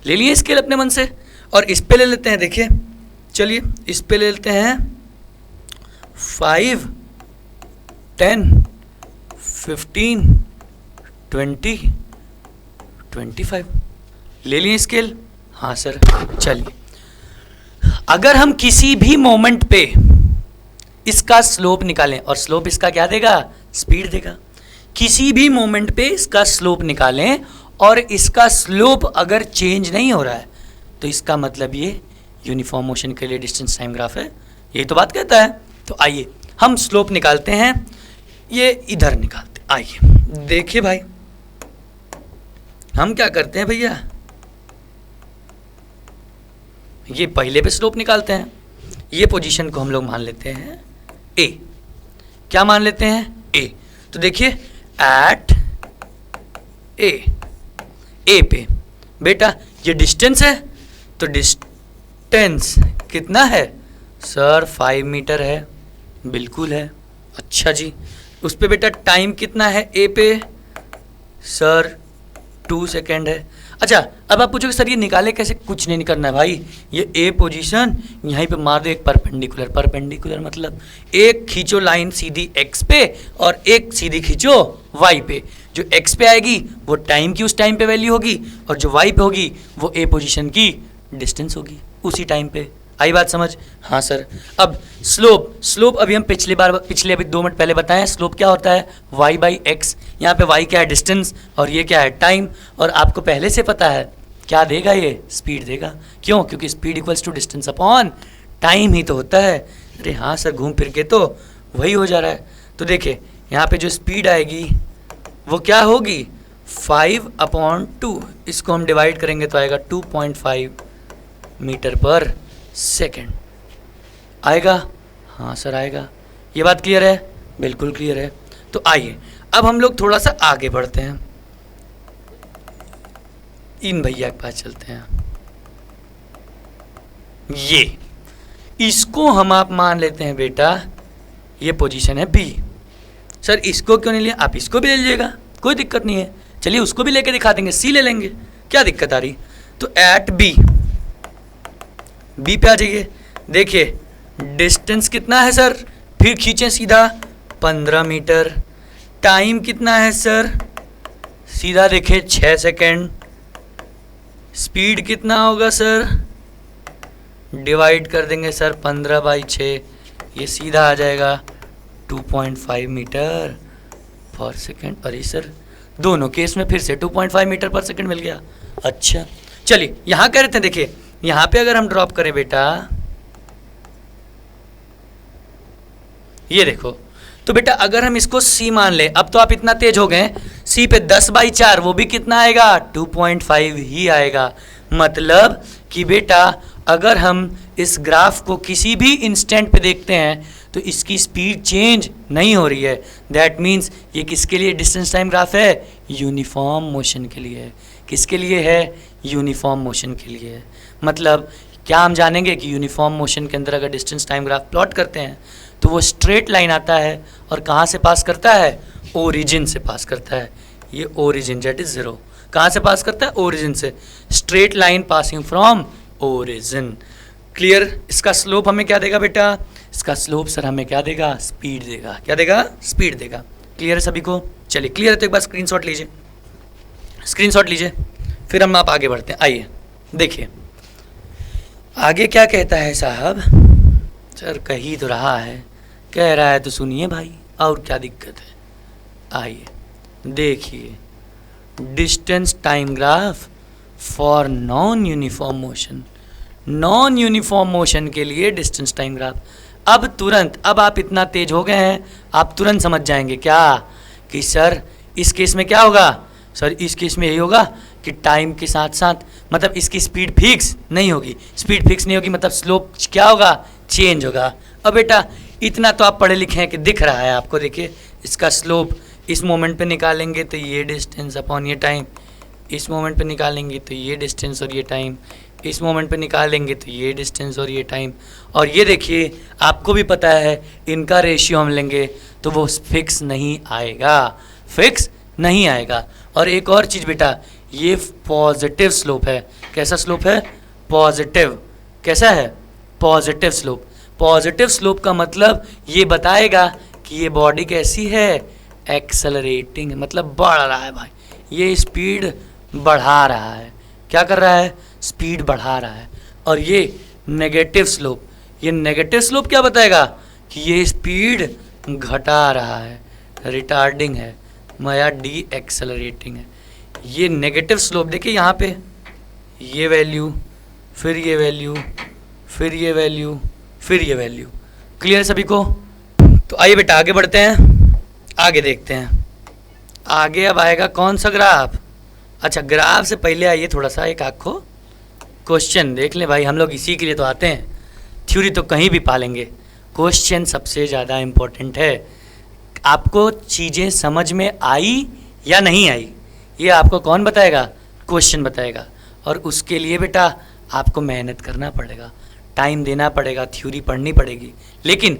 ले लिए स्केल अपने मन से, और इस पे ले लेते हैं। देखिए, चलिए इस पे ले लेते हैं 5, 10, 15, 20, 25, ले लिए स्केल। हाँ सर, चलिए, अगर हम किसी भी मोमेंट पे इसका स्लोप निकालें, और स्लोप इसका क्या देगा, स्पीड देगा। किसी भी मोमेंट पे इसका स्लोप निकालें और इसका स्लोप अगर चेंज नहीं हो रहा है तो इसका मतलब ये यूनिफॉर्म मोशन के लिए डिस्टेंस टाइम ग्राफ है, यही तो बात कहता है। तो आइए हम स्लोप निकालते हैं, ये इधर निकालते। आइए देखिए भाई, हम क्या करते हैं भैया, ये पहले पे स्लोप निकालते हैं। ये पोजीशन को हम लोग मान लेते हैं ए। क्या मान लेते हैं, ए। तो देखिए, एट ए पे बेटा ये डिस्टेंस है, तो डिस्टेंस कितना है सर, 5 मीटर है, बिल्कुल है। अच्छा जी, उस पे बेटा टाइम कितना है ए पे, सर 2 सेकेंड है। अच्छा, अब आप पूछोगे सर ये निकाले कैसे, कुछ नहीं करना है भाई, ये ए पोजीशन यहीं पे मार दो एक परपेंडिकुलर मतलब एक खींचो लाइन सीधी एक्स पे और एक सीधी खींचो वाई पे। जो एक्स पे आएगी वो टाइम की उस टाइम पे वैल्यू होगी, और जो वाई पे होगी वो ए पोजीशन की डिस्टेंस होगी उसी टाइम पे। आई बात समझ? हाँ सर। अब स्लोप अभी हम पिछले अभी 2 मिनट पहले बताएं, स्लोप क्या होता है, y बाई एक्स। यहाँ पे y क्या है, डिस्टेंस, और ये क्या है, टाइम। और आपको पहले से पता है क्या देगा, ये स्पीड देगा। क्यों? क्योंकि speed equals to distance upon time ही तो होता है। अरे हाँ सर, घूम फिर के तो वही हो जा रहा है। तो देखिए यहाँ पे जो स्पीड आएगी वो क्या होगी, 5/2। इसको हम डिवाइड करेंगे तो आएगा 2.5 मीटर पर सेकेंड आएगा। हाँ सर आएगा। ये बात क्लियर है? बिल्कुल क्लियर है। तो आइए अब हम लोग थोड़ा सा आगे बढ़ते हैं, इन भैया के पास चलते हैं। ये इसको हम आप मान लेते हैं बेटा, ये पोजीशन है बी। सर इसको क्यों नहीं लिया, आप इसको भी ले लीजिएगा, कोई दिक्कत नहीं है। चलिए उसको भी लेके दिखा देंगे, सी ले लेंगे, क्या दिक्कत आ रही। तो एट बी पे आ जाइए। देखिए डिस्टेंस कितना है सर, फिर खींचें सीधा 15 मीटर। टाइम कितना है सर, सीधा देखें 6 सेकेंड। स्पीड कितना होगा सर, डिवाइड कर देंगे सर 15/6, ये सीधा आ जाएगा 2.5 मीटर पर सेकेंड। अरे सर दोनों केस में फिर से 2.5 मीटर पर सेकेंड मिल गया। अच्छा चलिए यहाँ कह रहे थे, देखिए यहाँ पे अगर हम ड्रॉप करें बेटा, ये देखो, तो बेटा अगर हम इसको C मान लें, अब तो आप इतना तेज हो गए, C पे 10/4, वो भी कितना आएगा, 2.5 ही आएगा। मतलब कि बेटा अगर हम इस ग्राफ को किसी भी इंस्टेंट पे देखते हैं तो इसकी स्पीड चेंज नहीं हो रही है। दैट मीन्स ये किसके लिए डिस्टेंस टाइम ग्राफ है? यूनिफॉर्म मोशन के लिए है। किसके लिए है? यूनिफॉर्म मोशन के लिए है। मतलब क्या हम जानेंगे कि यूनिफॉर्म मोशन के अंदर अगर डिस्टेंस टाइम ग्राफ प्लॉट करते हैं तो वो स्ट्रेट लाइन आता है और कहाँ से पास करता है? ओरिजिन से पास करता है। ये ओरिजिन दैट इज 0 कहाँ से पास करता है? ओरिजिन से। Straight line passing from origin. Clear? इसका स्लोप हमें क्या देगा बेटा? इसका स्लोप सर हमें क्या देगा? स्पीड देगा। क्या देगा? स्पीड देगा। क्लियर है सभी को? चलिए क्लियर है तो एक बार स्क्रीनशॉट लीजिए, स्क्रीनशॉट लीजिए, फिर हम आप आगे बढ़ते हैं। आइए देखिए आगे क्या कहता है साहब। सर कही तो रहा है, कह रहा है तो सुनिए भाई, और क्या दिक्कत है। आइए देखिए, distance time graph for non uniform motion. Non uniform motion के लिए डिस्टेंस टाइम ग्राफ। अब तुरंत, अब आप इतना तेज हो गए हैं, आप तुरंत समझ जाएंगे क्या कि सर इस केस में क्या होगा। सर इस केस में यही होगा कि टाइम के साथ साथ मतलब इसकी स्पीड फिक्स नहीं होगी। स्पीड फिक्स नहीं होगी मतलब स्लोप क्या होगा? चेंज होगा। अब बेटा इतना तो आप पढ़े लिखे हैं कि दिख रहा है आपको। देखिए इसका स्लोप इस मोमेंट पे निकालेंगे तो ये डिस्टेंस अपॉन ये टाइम, इस मोमेंट पे निकालेंगे तो ये डिस्टेंस और ये टाइम, इस मोमेंट पे निकालेंगे तो ये डिस्टेंस और ये टाइम। और ये देखिए आपको भी पता है इनका रेशियो हम लेंगे तो वो फिक्स नहीं आएगा, फिक्स नहीं आएगा। और एक और चीज़ बेटा, ये पॉजिटिव स्लोप है। कैसा स्लोप है? पॉजिटिव। कैसा है? Positive slope. पॉजिटिव स्लोप का मतलब ये बताएगा कि ये बॉडी कैसी है? एक्सेलरेटिंग, मतलब बढ़ रहा है भाई, ये स्पीड बढ़ा रहा है। क्या कर रहा है? स्पीड बढ़ा रहा है। और ये नेगेटिव स्लोप, ये नेगेटिव स्लोप क्या बताएगा कि ये स्पीड घटा रहा है, रिटार्डिंग है, या डी एक्सेलरेटिंग है। ये नेगेटिव स्लोप देखिए यहाँ पे, ये वैल्यू, फिर ये वैल्यू, फिर ये वैल्यू, फिर ये वैल्यू। क्लियर सभी को? तो आइए बेटा आगे बढ़ते हैं, आगे देखते हैं। आगे अब आएगा कौन सा ग्राफ? अच्छा ग्राफ से पहले आइए थोड़ा सा एक आखो क्वेश्चन देख लें भाई, हम लोग इसी के लिए तो आते हैं। थ्योरी तो कहीं भी पालेंगे, क्वेश्चन सबसे ज़्यादा इम्पोर्टेंट है। आपको चीज़ें समझ में आई या नहीं आई ये आपको कौन बताएगा? क्वेश्चन बताएगा। और उसके लिए बेटा आपको मेहनत करना पड़ेगा, टाइम देना पड़ेगा, थ्योरी पढ़नी पड़ेगी। लेकिन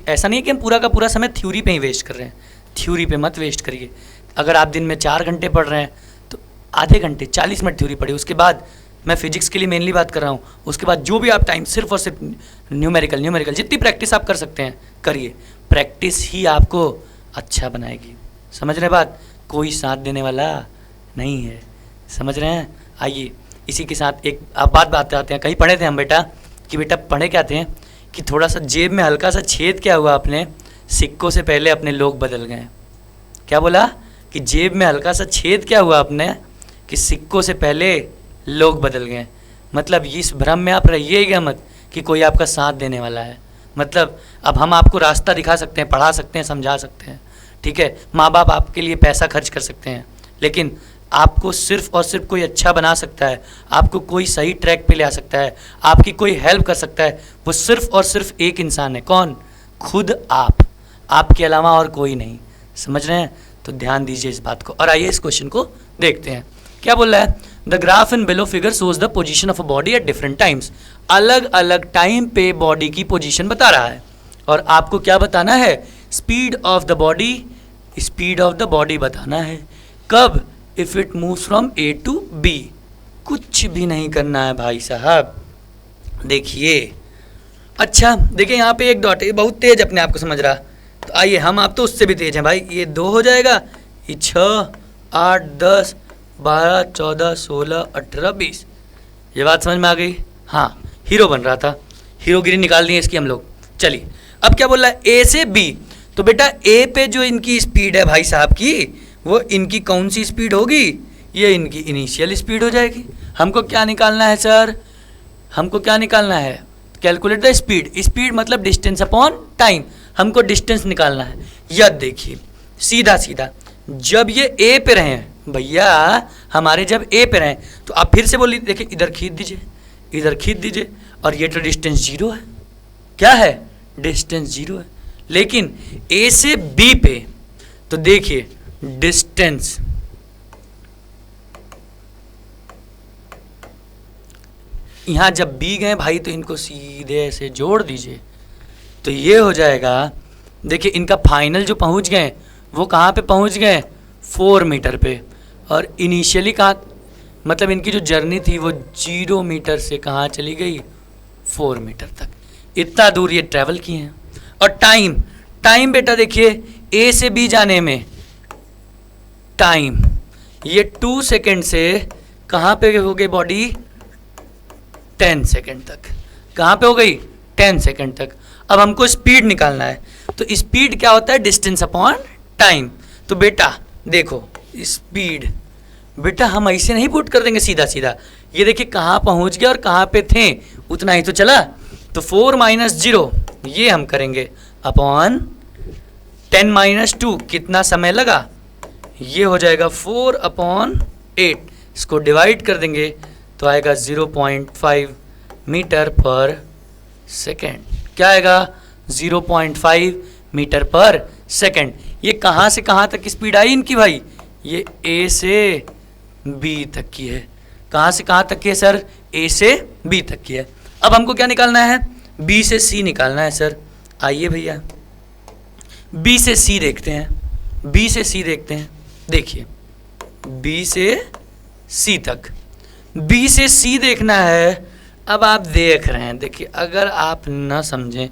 ऐसा नहीं है कि हम पूरा का पूरा समय थ्योरी पे ही वेस्ट कर रहे हैं। थ्योरी पे मत वेस्ट करिए। अगर आप दिन में 4 घंटे पढ़ रहे हैं तो आधे घंटे 40 मिनट थ्योरी पढ़िए। उसके बाद मैं फिजिक्स के लिए मेनली बात कर रहा हूँ, उसके बाद जो भी आप टाइम सिर्फ और सिर्फ न्यूमेरिकल जितनी प्रैक्टिस आप कर सकते हैं करिए। प्रैक्टिस ही आपको अच्छा बनाएगी। समझ रहे बात? कोई साथ देने वाला नहीं है। समझ रहे हैं? आइए इसी के साथ एक आप बात आते हैं। कहीं पढ़े थे हम बेटा कि बेटा पढ़े क्या थे कि थोड़ा सा जेब में हल्का सा छेद क्या हुआ अपने, सिक्कों से पहले अपने लोग बदल गए। क्या बोला? कि जेब में हल्का सा छेद क्या हुआ अपने कि सिक्कों से पहले लोग बदल गए। मतलब इस भ्रम में आप रहिएगा मत कि कोई आपका साथ देने वाला है। मतलब अब हम आपको रास्ता दिखा सकते हैं, पढ़ा सकते हैं, समझा सकते हैं, ठीक है, माँ बाप आपके लिए पैसा खर्च कर सकते हैं, लेकिन आपको सिर्फ और सिर्फ कोई अच्छा बना सकता है, आपको कोई सही ट्रैक पे ले आ सकता है, आपकी कोई हेल्प कर सकता है, वो सिर्फ और सिर्फ एक इंसान है। कौन? खुद आप। आपके अलावा और कोई नहीं। समझ रहे हैं? तो ध्यान दीजिए इस बात को। और आइए इस क्वेश्चन को देखते हैं। क्या बोल रहा है? The graph in below figure shows the position of a body at different times. अलग अलग टाइम पे बॉडी की पोजीशन बता रहा है और आपको क्या बताना है? Speed of the body, speed of the body बताना है। कब? If it moves from A to B. कुछ भी नहीं करना है भाई साहब। देखिए अच्छा देखिए यहाँ पे एक डॉट है, बहुत तेज अपने आप को समझ रहा। तो आइए हम आप तो उससे भी तेज हैं भाई। ये 2 हो जाएगा, ये 6, 8, 10, 12, 14, 16, 18, 20। ये बात समझ में आ गई? हाँ, हीरो बन रहा था, हीरोगिरी निकाल दी है इसकी हम लोग। चलिए अब क्या बोल रहा है? ए से बी। तो बेटा ए पे जो इनकी स्पीड है भाई साहब की, वो इनकी कौन सी स्पीड होगी? ये इनकी इनिशियल स्पीड हो जाएगी। हमको क्या निकालना है सर? हमको क्या निकालना है? Calculate the speed. स्पीड मतलब डिस्टेंस अपॉन टाइम। हमको डिस्टेंस निकालना है। यह देखिए सीधा सीधा जब ये ए पे रहे भैया, हमारे जब ए पे रहे तो आप फिर से बोलिए, देखिए इधर खींच दीजिए, इधर खींच दीजिए। और ये तो डिस्टेंस 0 है। क्या है? डिस्टेंस 0 है। लेकिन ए से बी पे तो देखिए डिस्टेंस यहां जब बी गए भाई तो इनको सीधे ऐसे जोड़ दीजिए तो ये हो जाएगा। देखिए इनका फाइनल जो पहुंच गए वो कहाँ पे पहुंच गए? 4 मीटर पे। और इनिशियली कहाँ, मतलब इनकी जो जर्नी थी वो 0 मीटर से कहाँ चली गई? 4 मीटर तक। इतना दूर ये ट्रैवल किए हैं। और टाइम बेटा देखिए ए से बी जाने में टाइम ये 2 सेकेंड से कहाँ पे हो गई बॉडी? 10 सेकेंड तक। कहाँ पे हो गई? 10 सेकेंड तक। अब हमको स्पीड निकालना है तो स्पीड क्या होता है? Distance upon time. तो बेटा देखो स्पीड बेटा हम ऐसे नहीं पुट कर देंगे सीधा सीधा। ये देखिए कहाँ पहुँच गया और कहाँ पे थे उतना ही तो चला। तो 4 - 0 ये हम करेंगे अपॉन 10 - 2 कितना समय लगा? ये हो जाएगा 4/8। इसको डिवाइड कर देंगे तो आएगा 0.5 मीटर पर सेकेंड। क्या आएगा? 0.5 मीटर पर सेकेंड। ये कहाँ से कहाँ तक की स्पीड आई इनकी भाई? ये ए से बी तक की है। कहाँ से कहाँ तक की है सर? ए से बी तक की है। अब हमको क्या निकालना है? बी से सी निकालना है सर। आइए भैया बी से सी देखते हैं। बी से सी देखते हैं। देखिए बी से सी तक, बी से सी देखना है। अब आप देख रहे हैं, देखिए अगर आप न समझें,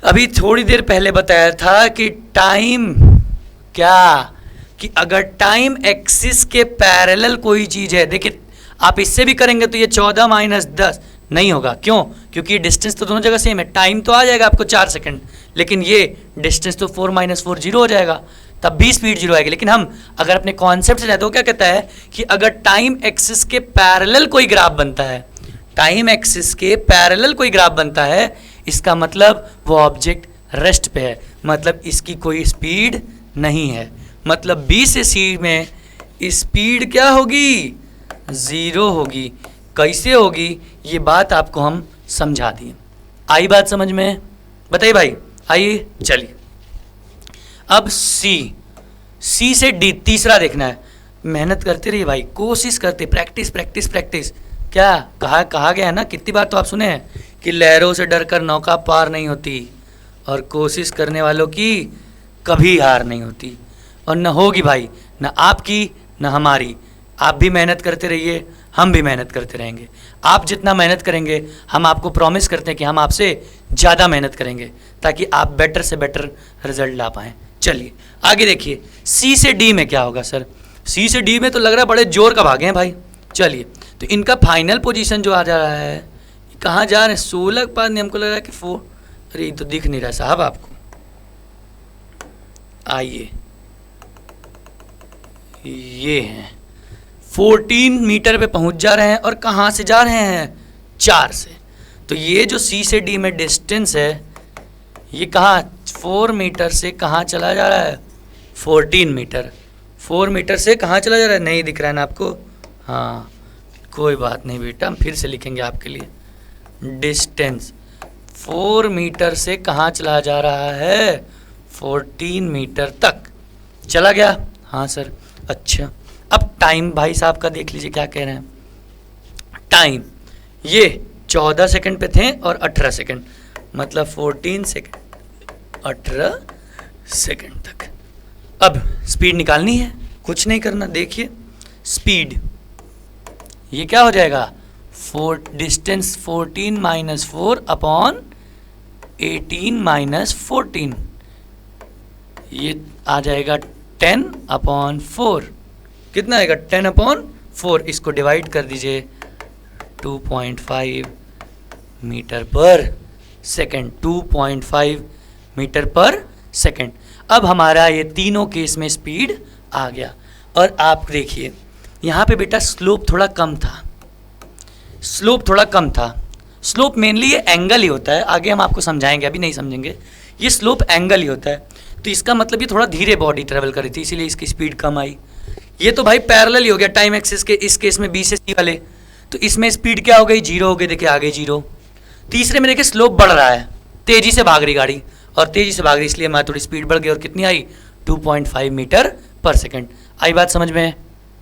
अभी थोड़ी देर पहले बताया था कि टाइम क्या, कि अगर टाइम एक्सिस के पैरेलल कोई चीज़ है, देखिए आप इससे भी करेंगे तो ये 14 - 10 नहीं होगा। क्यों? क्योंकि डिस्टेंस तो दोनों जगह सेम है। टाइम तो आ जाएगा आपको 4 सेकंड, लेकिन ये डिस्टेंस तो 4 - 4 0 हो जाएगा, तब भी स्पीड 0 आएगी। लेकिन हम अगर अपने कॉन्सेप्ट से जाते हो क्या कहता है कि अगर टाइम एक्सिस के पैरेलल कोई ग्राफ बनता है, टाइम एक्सिस के पैरेलल कोई ग्राफ बनता है, इसका मतलब वो ऑब्जेक्ट रेस्ट पे है, मतलब इसकी कोई स्पीड नहीं है। मतलब बी से सी में स्पीड क्या होगी? 0 होगी। कैसे होगी ये बात आपको हम समझा दिए। आई बात समझ में? बताइए भाई। आइए चलिए अब सी से डी तीसरा देखना है। मेहनत करते रहिए भाई, कोशिश करते, प्रैक्टिस प्रैक्टिस प्रैक्टिस। क्या कहा गया है ना, कितनी बार तो आप सुने हैं कि लहरों से डरकर नौका पार नहीं होती और कोशिश करने वालों की कभी हार नहीं होती। और न होगी भाई, न आपकी न हमारी। आप भी मेहनत करते रहिए, हम भी मेहनत करते रहेंगे। आप जितना मेहनत करेंगे हम आपको प्रॉमिस करते हैं कि हम आपसे ज़्यादा मेहनत करेंगे ताकि आप बेटर से बेटर रिजल्ट ला पाएँ। चलिए आगे देखिए, सी से डी में क्या होगा सर? सी से डी में तो लग रहा है बड़े जोर का भागे हैं भाई। चलिए तो इनका फाइनल पोजीशन जो आ जा रहा है, कहाँ जा रहे हैं? 16 के पास नहीं, हमको लग रहा है कि 4। अरे ये तो दिख नहीं रहा साहब आपको। आइए ये हैं 14 मीटर पे पहुंच जा रहे हैं। और कहाँ से जा रहे हैं? 4 से। तो ये जो सी से डी में डिस्टेंस है ये कहाँ? 4 मीटर से कहाँ चला जा रहा है? 14 मीटर। 4 मीटर से कहाँ चला जा रहा है? नहीं दिख रहा है ना आपको? हाँ कोई बात नहीं बेटा, हम फिर से लिखेंगे आपके लिए। डिस्टेंस 4 मीटर से कहाँ चला जा रहा है? 14 मीटर तक चला गया। हाँ सर। अच्छा अब टाइम भाई साहब का देख लीजिए क्या कह रहे हैं। टाइम ये 14 सेकंड पे थे और 18 सेकंड, मतलब 14 सेकंड 18 सेकंड तक। अब स्पीड निकालनी है, कुछ नहीं करना। देखिए स्पीड ये क्या हो जाएगा? डिस्टेंस 14 - 4 अपॉन 18 - 14, ये आ जाएगा 10/4। कितना आएगा? 10/4। इसको डिवाइड कर दीजिए 2.5 metre per second. 2.5 metre per second. अब हमारा ये तीनों केस में स्पीड आ गया। और आप देखिए यहाँ पे बेटा स्लोप थोड़ा कम था। स्लोप थोड़ा कम था। स्लोप मेनली ये एंगल ही होता है, आगे हम आपको समझाएंगे, अभी नहीं समझेंगे। ये स्लोप एंगल ही होता है, तो इसका मतलब ये थोड़ा धीरे बॉडी ट्रेवल कर रही थी, इसीलिए इसकी स्पीड कम आई। ये तो भाई पैरेलल ही हो गया टाइम एक्सिस के, इस केस में बी से सी वाले। तो इसमें स्पीड क्या हो गई, 0 हो गई, देखिए आ गई 0। तीसरे में देखिए स्लोप बढ़ रहा है, तेजी से भाग रही गाड़ी, और तेजी से भाग रही इसलिए हमारी थोड़ी स्पीड बढ़ गई, और कितनी आई, 2.5 मीटर पर सेकेंड। आई बात समझ में,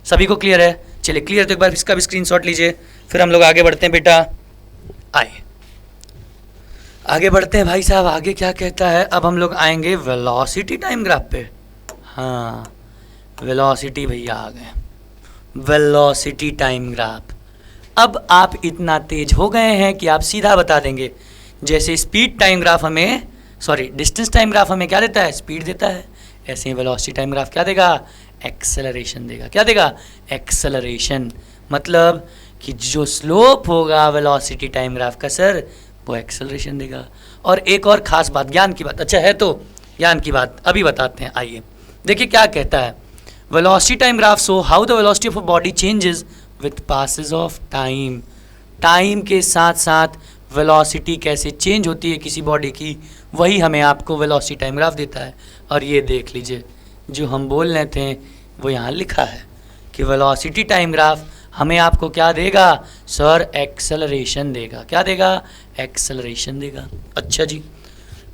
सभी को क्लियर है? चलिए क्लियर, तो एक बार इसका भी स्क्रीनशॉट लीजिए, फिर हम लोग आगे बढ़ते हैं बेटा। आए आगे बढ़ते हैं भाई साहब, आगे क्या कहता है। अब हम लोग आएंगे वेलोसिटी टाइम ग्राफ पे। हाँ वेलोसिटी भैया आ गए, वेलोसिटी टाइम ग्राफ। अब आप इतना तेज हो गए हैं कि आप सीधा बता देंगे, जैसे स्पीड टाइम ग्राफ हमें, सॉरी डिस्टेंस टाइम ग्राफ हमें क्या देता है, स्पीड देता है, ऐसे ही वेलोसिटी टाइम ग्राफ क्या देगा, एक्सेलरेशन देगा। क्या देगा, एक्सेलरेशन। मतलब कि जो स्लोप होगा वेलोसिटी टाइम ग्राफ का सर, वो एक्सेलरेशन देगा। और एक और खास बात, ज्ञान की बात, अच्छा है तो ज्ञान की बात अभी बताते हैं। आइए देखिए क्या कहता है, velocity time graph show how the velocity of a body changes with passes of time. Time के साथ साथ वेलोसिटी कैसे चेंज होती है किसी बॉडी की, वही हमें आपको वेलोसिटी टाइम ग्राफ देता है। और ये देख लीजिए जो हम बोल रहे थे वो यहाँ लिखा है कि वेलोसिटी टाइम ग्राफ हमें आपको क्या देगा सर, एक्सेलरेशन देगा। क्या देगा, एक्सेलरेशन देगा। अच्छा जी,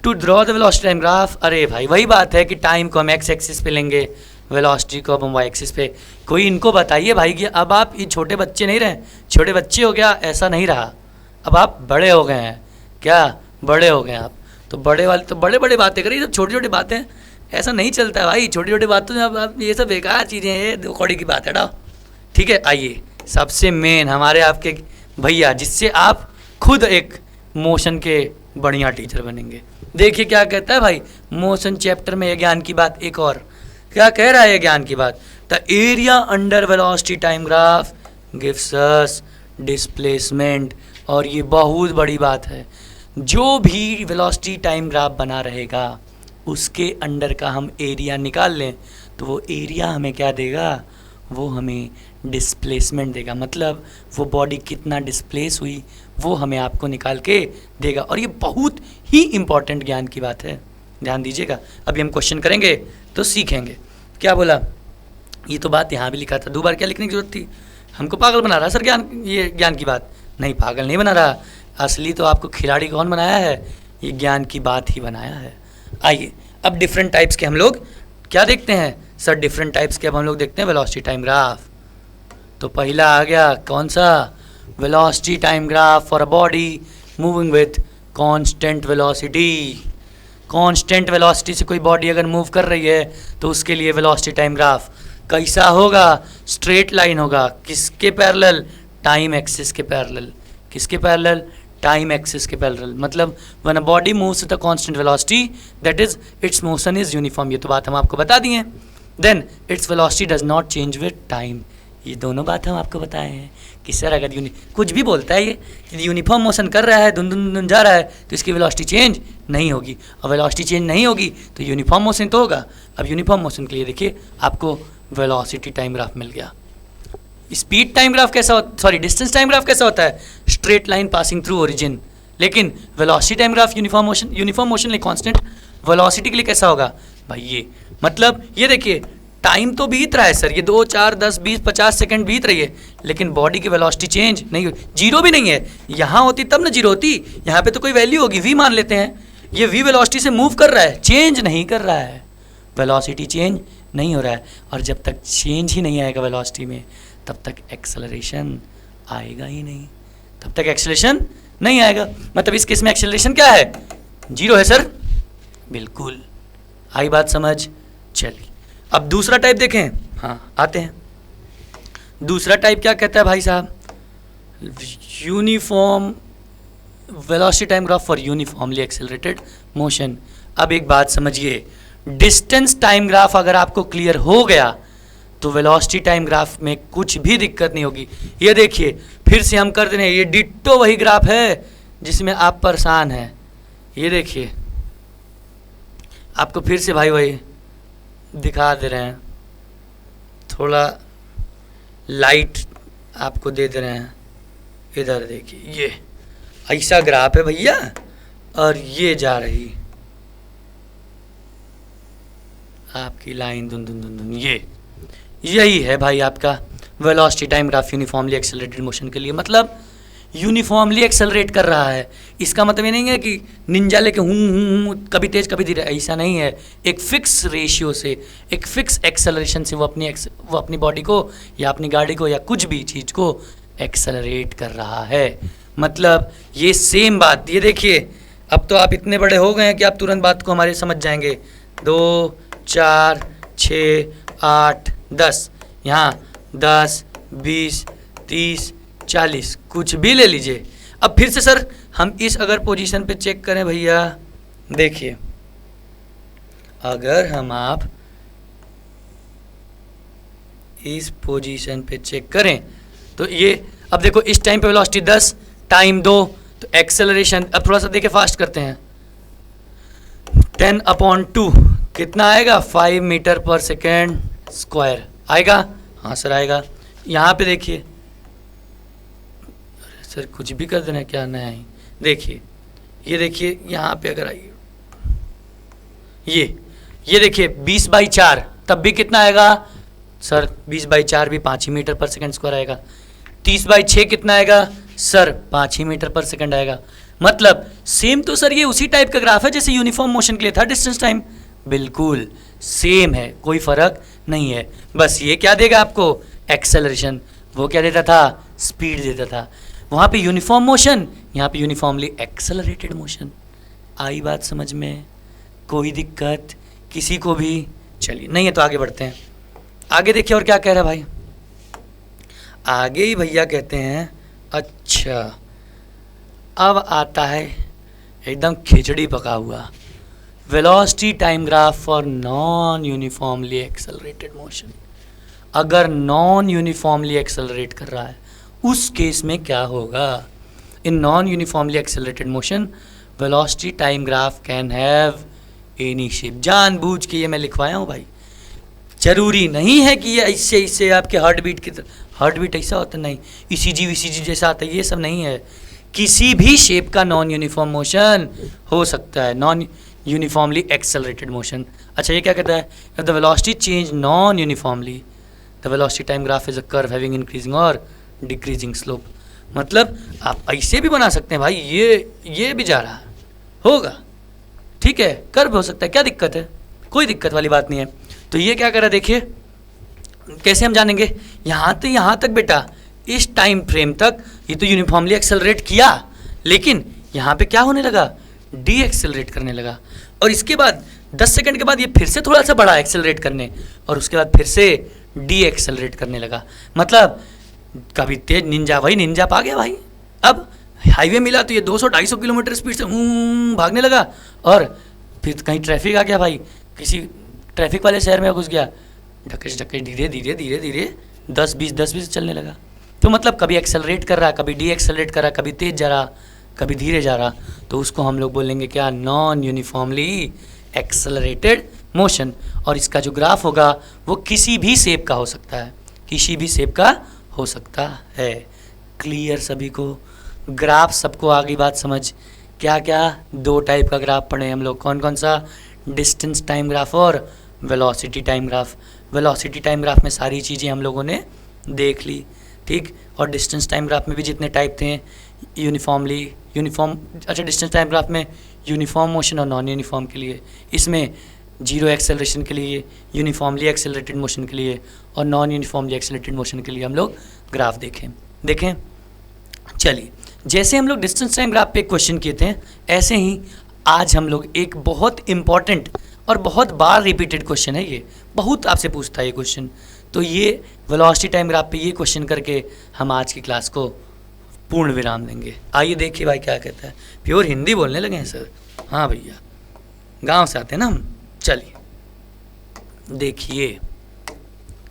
to draw the velocity time graph, अरे भाई वही बात है कि टाइम को हम एक्स एक्सिस पे लेंगे, वेलोसिटी को अब हम वाई एक्सिस पे। कोई इनको बताइए भाई कि अब आप ये छोटे बच्चे नहीं रहे, छोटे बच्चे हो गया, ऐसा नहीं रहा, अब आप बड़े हो गए हैं। क्या, बड़े हो गए आप, तो बड़े वाले तो बड़े बड़े बातें करिए, सब छोटी छोटी बातें ऐसा नहीं चलता है भाई, छोटी छोटी बातों में अब ये सब बेकार चीज़ें हैं, ये दो कौड़ी की बात है ना। ठीक है, आइए सबसे मेन हमारे आपके भैया, जिससे आप खुद एक मोशन के बढ़िया टीचर बनेंगे। देखिए क्या कहता है भाई, मोशन चैप्टर में ये ज्ञान की बात, एक और क्या कह रहा है ये ज्ञान की बात, the area under velocity time graph gives us displacement. और ये बहुत बड़ी बात है, जो भी वेलोसिटी टाइम ग्राफ बना रहेगा उसके अंडर का हम एरिया निकाल लें तो वो एरिया हमें क्या देगा, वो हमें डिस्प्लेसमेंट देगा। मतलब वो बॉडी कितना डिस्प्लेस हुई वो हमें आपको निकाल के देगा। और ये बहुत ही इम्पॉर्टेंट ज्ञान की बात है, ध्यान दीजिएगा। अभी हम क्वेश्चन करेंगे तो सीखेंगे। क्या बोला, ये तो बात यहाँ भी लिखा था, दो बार क्या लिखने की जरूरत थी, हमको पागल बना रहा सर ज्ञान, ये ज्ञान की बात नहीं, पागल नहीं बना रहा, असली तो आपको खिलाड़ी कौन बनाया है, ये ज्ञान की बात ही बनाया है। आइए अब डिफरेंट टाइप्स के हम लोग क्या देखते हैं सर, डिफरेंट टाइप्स के अब हम लोग देखते हैं वेलोसिटी टाइम ग्राफ। तो पहला आ गया कौन सा, velocity time graph for a body moving with constant velocity. Constant velocity से कोई बॉडी अगर मूव कर रही है तो उसके लिए वेलोसिटी टाइम ग्राफ कैसा होगा, स्ट्रेट लाइन होगा, किसके पैरेलल, टाइम एक्सिस के पैरेलल। किसके पैरेलल, टाइम एक्सिस के पैरेलल। मतलब when a body moves with a constant velocity that is its motion is uniform, ये तो बात हम आपको बता दिए। Then its velocity does not change with time, ये दोनों बात हम आपको बताए हैं कि सर अगर कुछ भी बोलता है ये यूनिफॉर्म मोशन कर रहा है, धुन धुन धुन जा रहा है, तो इसकी वेलोसिटी चेंज नहीं होगी, और वेलोसिटी चेंज नहीं होगी तो यूनिफॉर्म मोशन तो होगा। अब यूनिफॉर्म मोशन के लिए देखिए आपको वेलोसिटी टाइम ग्राफ मिल गया। स्पीड टाइम ग्राफ कैसा होता, सॉरी डिस्टेंस टाइम ग्राफ कैसा होता है, straight line passing through origin. लेकिन velocity time graph uniform motion like constant velocity के लिए कैसा होगा भाई, ये मतलब ये देखिए टाइम तो बीत रहा है सर, ये 2 4 10 20 50 सेकंड बीत रही है, लेकिन बॉडी की वेलोसिटी चेंज नहीं हुई, जीरो भी नहीं है। यहाँ होती तब ना जीरो होती, यहाँ पे तो कोई वैल्यू होगी, वी मान लेते हैं, ये वी वेलोसिटी से मूव कर रहा है, चेंज नहीं कर रहा है, वेलोसिटी चेंज नहीं हो रहा है। और जब तक चेंज ही नहीं आएगा वेलोसिटी में तब तक एक्सेलरेशन आएगा ही नहीं, तब तक एक्सेलरेशन नहीं आएगा। मतलब इस केस में एक्सेलरेशन क्या है, जीरो है सर, बिल्कुल। आई बात समझ, चलिए अब दूसरा टाइप देखें। हाँ आते हैं, दूसरा टाइप क्या कहता है भाई साहब, uniform velocity time graph for uniformly accelerated motion. अब एक बात समझिए, डिस्टेंस टाइम ग्राफ अगर आपको क्लियर हो गया तो वेलोसिटी टाइम ग्राफ में कुछ भी दिक्कत नहीं होगी। ये देखिए फिर से हम कर दे रहे हैं, ये डिट्टो वही ग्राफ है जिसमें आप परेशान हैं। ये देखिए आपको फिर से भाई वही दिखा दे रहे हैं, थोड़ा लाइट आपको दे दे रहे हैं। इधर देखिए ये ऐसा ग्राफ है भैया, और ये जा रही आपकी लाइन धुन धुन धुन धुन, ये यही है भाई आपका velocity time graph uniformly accelerated motion के लिए, मतलब यूनिफॉर्मली एक्सेलरेट कर रहा है। इसका मतलब ये नहीं है कि निंजा लेके हूँ कभी तेज कभी धीरे, ऐसा नहीं है। एक फिक्स रेशियो से, एक फिक्स एक्सेलरेशन से वो अपनी बॉडी को या अपनी गाड़ी को या कुछ भी चीज़ को एक्सेलरेट कर रहा है। मतलब ये सेम बात, ये देखिए अब तो आप इतने बड़े हो गए हैं कि आप तुरंत बात को हमारे समझ जाएंगे। 2 4 6 8 10, यहाँ 10 20 30 40 कुछ भी ले लीजिए। अब फिर से सर हम इस अगर पोजीशन पे चेक करें भैया, देखिए अगर हम आप इस पोजीशन पे चेक करें तो ये अब देखो इस टाइम पे वेलोसिटी 10, टाइम 2, तो एक्सेलरेशन अब थोड़ा सा देखे फास्ट करते हैं, 10/2 कितना आएगा 5 मीटर पर सेकेंड स्क्वायर आएगा। हाँ सर आएगा। यहाँ पे देखिए सर कुछ भी कर देना क्या नया ही, देखिए ये देखिए यहाँ पे अगर आइए ये देखिए 20/4 तब भी कितना आएगा सर, 20/4 भी 5 ही मीटर पर सेकेंड स्क्वायर आएगा। 30/6 कितना आएगा सर, 5 ही मीटर पर सेकेंड आएगा। मतलब सेम तो सर ये उसी टाइप का ग्राफ है जैसे यूनिफॉर्म मोशन के लिए था डिस्टेंस टाइम, बिल्कुल सेम है, कोई फर्क नहीं है। बस ये क्या देगा आपको एक्सेलरेशन, वो क्या देता था स्पीड देता था। वहाँ पे यूनिफॉर्म मोशन, यहाँ पे यूनिफॉर्मली एक्सेलरेटेड मोशन। आई बात समझ में, कोई दिक्कत किसी को भी? चलिए नहीं है तो आगे बढ़ते हैं। आगे देखिए और क्या कह रहा है भाई, आगे ही भैया कहते हैं अच्छा अब आता है एकदम खिचड़ी पका हुआ, velocity time graph for non uniformly accelerated motion. अगर नॉन यूनिफॉर्मली एक्सेलरेट कर रहा है उस केस में क्या होगा? In non uniformly accelerated motion velocity time graph can have any shape. जानबूझ के ये मैं लिखवाया हूँ भाई, जरूरी नहीं है कि ये इससे आपके हार्ट बीट की हार्ट बीट ऐसा होता नहीं, ईसीजी जैसा आता है, ये सब नहीं है। किसी भी शेप का नॉन यूनिफॉर्म मोशन हो सकता है, नॉन यूनिफॉर्मली एक्सेलरेटेड मोशन। अच्छा ये क्या कहता है, if the velocity change non uniformly the velocity time graph is a curve having increasing और डिक्रीजिंग स्लोप। मतलब आप ऐसे भी बना सकते हैं भाई, ये भी जा रहा है होगा, ठीक है, कर्व हो सकता है, क्या दिक्कत है, कोई दिक्कत वाली बात नहीं है। तो ये क्या कर रहा है देखिए, कैसे हम जानेंगे, यहाँ तक बेटा इस टाइम फ्रेम तक ये तो यूनिफॉर्मली एक्सेलरेट किया, लेकिन यहाँ पे क्या होने लगा, डी एक्सेलरेट करने लगा। और इसके बाद 10 सेकंड के बाद ये फिर से थोड़ा सा बढ़ा एक्सेलरेट करने, और उसके बाद फिर से डी एक्सेलरेट करने लगा। मतलब कभी तेज निंजा, वही निंजा पा गया भाई। अब हाईवे मिला तो ये 200-250 किलोमीटर स्पीड से भागने लगा, और फिर कहीं ट्रैफिक आ गया भाई, किसी ट्रैफिक वाले शहर में घुस गया, ढकेश धीरे धीरे 10-20 चलने लगा। तो मतलब कभी एक्सेलरेट कर रहा, कभी डी एक्सेलरेट कर रहा, कभी तेज जा रहा, कभी धीरे जा रहा, तो उसको हम लोग बोलेंगे क्या, नॉन यूनिफॉर्मली एक्सेलरेटेड मोशन। और इसका जो ग्राफ होगा वो किसी भी शेप का हो सकता है, किसी भी शेप का हो सकता है। क्लियर सभी को? ग्राफ सबको आगे बात समझ। क्या क्या 2 टाइप का ग्राफ पढ़े हम लोग, कौन कौन सा, डिस्टेंस टाइम ग्राफ और velocity time graph. Velocity time graph में सारी चीज़ें हम लोगों ने देख ली, ठीक। और डिस्टेंस टाइम ग्राफ में भी जितने टाइप थे, यूनिफॉर्म, अच्छा डिस्टेंस टाइम ग्राफ में यूनिफॉर्म मोशन और नॉन यूनिफॉर्म के लिए, इसमें जीरो एक्सेलरेशन के लिए, यूनिफॉर्मली एक्सेलरेटेड मोशन के लिए और नॉन यूनिफॉर्मली एक्सेलरेटेड मोशन के लिए हम लोग ग्राफ देखें। चलिए, जैसे हम लोग डिस्टेंस टाइम ग्राफ पे क्वेश्चन किए थे, ऐसे ही आज हम लोग एक बहुत इम्पॉर्टेंट और बहुत बार रिपीटेड क्वेश्चन है, ये बहुत आपसे पूछता है ये क्वेश्चन, तो ये वेलोसिटी टाइम ग्राफ पे ये क्वेश्चन करके हम आज की क्लास को पूर्ण विराम देंगे। आइए देखिए भाई क्या कहता है। प्योर हिंदी बोलने लगे हैं सर? हाँ भैया, गांव से आते हैं ना हम। चलिए देखिए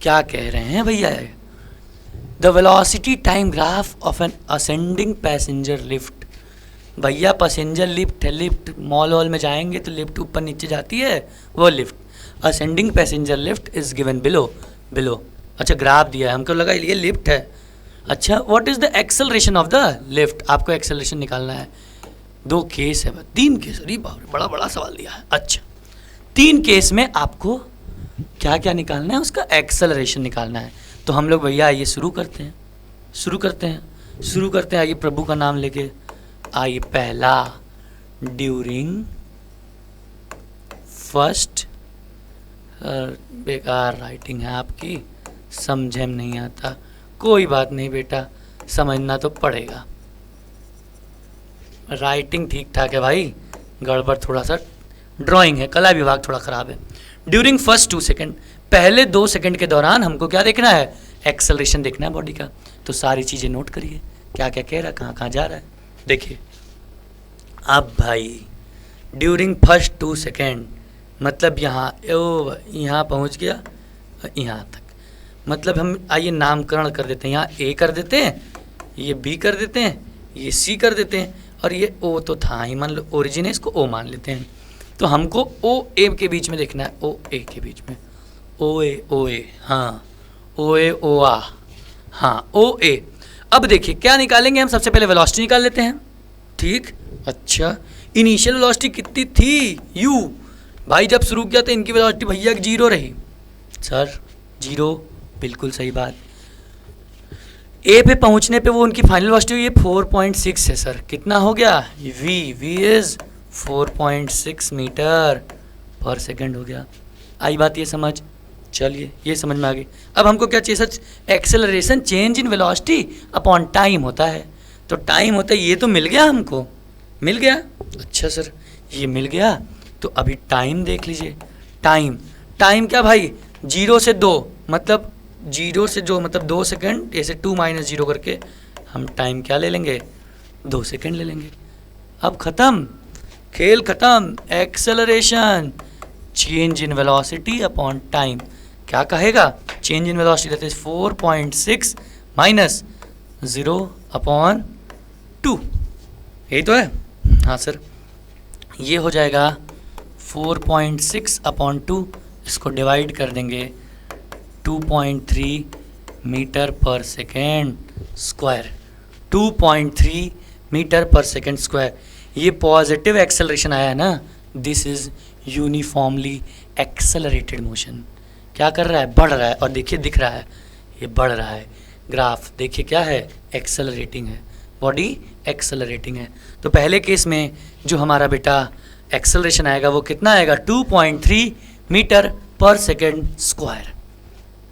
क्या कह रहे हैं भैया, the velocity time graph of N ascending passenger lift. भैया पैसेंजर लिफ्ट है, लिफ्ट मॉल वॉल में जाएंगे तो लिफ्ट ऊपर नीचे जाती है, वो lift. Ascending passenger lift is given below. अच्छा ग्राफ दिया है, हमको लगा ये लिफ्ट है। अच्छा, what is the acceleration of the lift, आपको एक्सेलरेशन निकालना है। 2 केस है, 3 केस, अरे बड़ा बड़ा सवाल दिया है। अच्छा 3 केस में आपको क्या क्या निकालना है, उसका एक्सेलरेशन निकालना है। तो हम लोग भैया आइए शुरू करते हैं। आइए प्रभु का नाम लेके। आइए पहला, ड्यूरिंग फर्स्ट, बेकार राइटिंग है आपकी, समझे में नहीं आता, कोई बात नहीं बेटा, समझना तो पड़ेगा। राइटिंग ठीक ठाक है भाई, गड़बड़ थोड़ा सा ड्राइंग है, कला विभाग थोड़ा ख़राब है। ड्यूरिंग फर्स्ट 2 सेकेंड, पहले 2 सेकेंड के दौरान हमको क्या देखना है? एक्सेलरेशन देखना है बॉडी का। तो सारी चीज़ें नोट करिए, क्या क्या कह रहा है, कहाँ कहाँ जा रहा है। देखिए अब भाई, ड्यूरिंग फर्स्ट 2 सेकेंड मतलब यहाँ पहुँच गया यहाँ तक, मतलब हम आइए नामकरण कर देते हैं। यहाँ ए कर देते हैं, ये बी कर देते हैं, ये सी कर देते हैं, और ये ओ तो था ही, मान लो ओरिजिन है, इसको ओ मान लेते हैं। तो हमको ओ ए के बीच में देखना है, ओ ए के बीच में, ओ ए, हाँ ओ ए ओ आ, हाँ ओ ए। अब देखिए क्या निकालेंगे हम, सबसे पहले वेलोसिटी निकाल लेते हैं, ठीक। अच्छा, इनिशियल वेलोसिटी कितनी थी? यू। भाई जब शुरू किया तो इनकी वेलोसिटी भैया 0 रही। सर 0, बिल्कुल सही बात। ए पे पहुंचने पे वो उनकी फाइनल वेलोसिटी हुई है 4.6 है सर। कितना हो गया? वी इज 4.6 मीटर पर सेकंड हो गया। आई बात ये समझ? चलिए ये समझ में आ गई। अब हमको क्या चाहिए सच? Acceleration change in velocity upon time होता है। तो टाइम होता है, ये तो मिल गया हमको, मिल गया। अच्छा सर ये मिल गया, तो अभी टाइम देख लीजिए। टाइम क्या भाई? 0 से 2 मतलब 0 से जो मतलब 2 सेकंड, ऐसे 2 - 0 करके हम टाइम क्या ले लेंगे? 2 सेकंड ले लेंगे। अब ख़त्म, खेल ख़त्म। Acceleration change in velocity upon time क्या कहेगा? Change in velocity that is 4.6 minus 0/2। यही तो है? हाँ सर, ये हो जाएगा 4.6/2। इसको डिवाइड कर देंगे 2.3 metre per second square. 2.3 metre per second square. ये पॉजिटिव एक्सेलरेशन आया है ना, this is uniformly accelerated motion. क्या कर रहा है? बढ़ रहा है। और देखिए दिख रहा है, ये बढ़ रहा है। ग्राफ देखिए क्या है? एक्सेलरेटिंग है, बॉडी एक्सेलरेटिंग है। तो पहले केस में जो हमारा बेटा एक्सेलरेशन आएगा वो कितना आएगा? 2.3 metre per second square.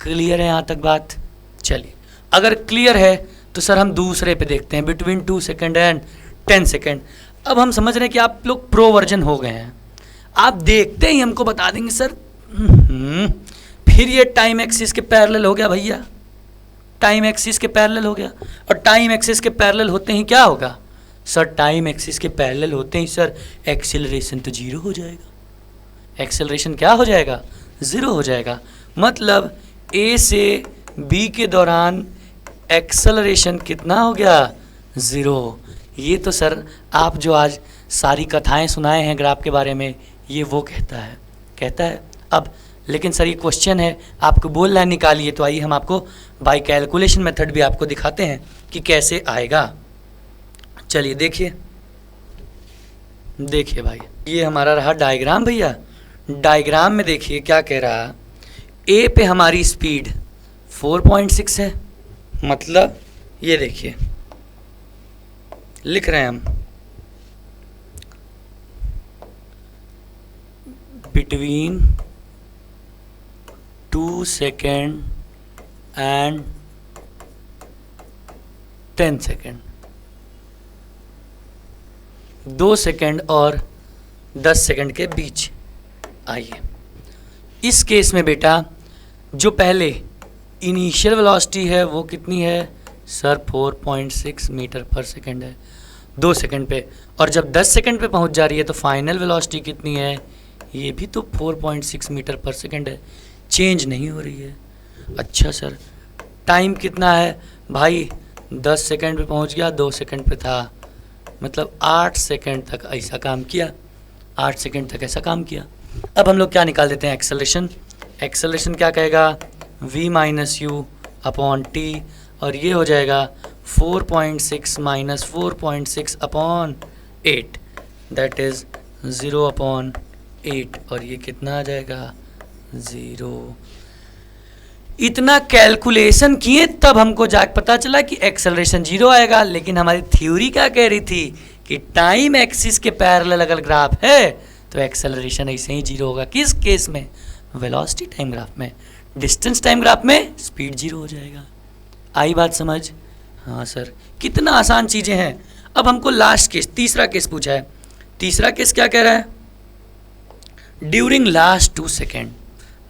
Clear है यहाँ तक बात? चलिए अगर क्लियर है तो सर हम दूसरे पे देखते हैं, बिटवीन 2 सेकेंड एंड 10 सेकेंड। अब हम समझ रहे हैं कि आप लोग प्रो वर्जन हो गए हैं, आप देखते ही हमको बता देंगे सर फिर ये टाइम एक्सिस के पैरेलल हो गया भैया, टाइम एक्सिस के पैरेलल हो गया। और टाइम एक्सिस के पैरेलल होते ही क्या होगा सर? टाइम एक्सिस के पैरेलल होते ही सर एक्सेलरेशन तो 0 हो जाएगा। एक्सेलरेशन क्या हो जाएगा? 0 हो जाएगा। मतलब ए से बी के दौरान एक्सेलरेशन कितना हो गया? 0। ये तो सर आप जो आज सारी कथाएं सुनाए हैं ग्राफ के बारे में, ये वो कहता है। अब लेकिन सर ये क्वेश्चन है, आपको बोल रहा है निकालिए, तो आइए हम आपको बाय कैलकुलेशन मेथड भी आपको दिखाते हैं कि कैसे आएगा। चलिए देखिए भाई, ये हमारा रहा डायग्राम भैया। डायग्राम में देखिए क्या कह रहा, ए पे हमारी स्पीड 4.6 है, मतलब ये देखिए लिख रहे हैं हम, between 2 second and 10 second, 2 second और 10 सेकेंड के बीच। आइए इस केस में बेटा जो पहले इनिशियल वेलोसिटी है वो कितनी है सर? 4.6 मीटर पर सेकेंड है 2 सेकेंड पे, और जब 10 सेकेंड पे पहुंच जा रही है तो फाइनल वेलोसिटी कितनी है? ये भी तो 4.6 मीटर पर सेकेंड है, चेंज नहीं हो रही है। अच्छा सर टाइम कितना है भाई? 10 सेकेंड पे पहुंच गया, 2 सेकेंड पे था, मतलब 8 सेकेंड तक ऐसा काम किया, 8 सेकेंड तक ऐसा काम किया। अब हम लोग क्या निकाल देते हैं? एक्सेलरेशन। एक्सेलरेशन क्या कहेगा? v - u/t, और ये हो जाएगा 4.6 - 4.6/8 दैट इज़ 0/8, और ये कितना आ जाएगा? 0। इतना कैलकुलेशन किए तब हमको जाके पता चला कि एक्सेलरेशन 0 आएगा, लेकिन हमारी थ्योरी क्या कह रही थी कि टाइम एक्सिस के पैरेलल अगर ग्राफ है तो एक्सेलरेशन ऐसे ही 0 होगा। किस केस में? वेलोसिटी टाइम ग्राफ में। डिस्टेंस टाइम ग्राफ में स्पीड 0 हो जाएगा। आई बात समझ? हाँ सर, कितना आसान चीज़ें हैं। अब हमको लास्ट केस, तीसरा केस पूछा है। तीसरा केस क्या कह रहा है? ड्यूरिंग लास्ट 2 सेकेंड,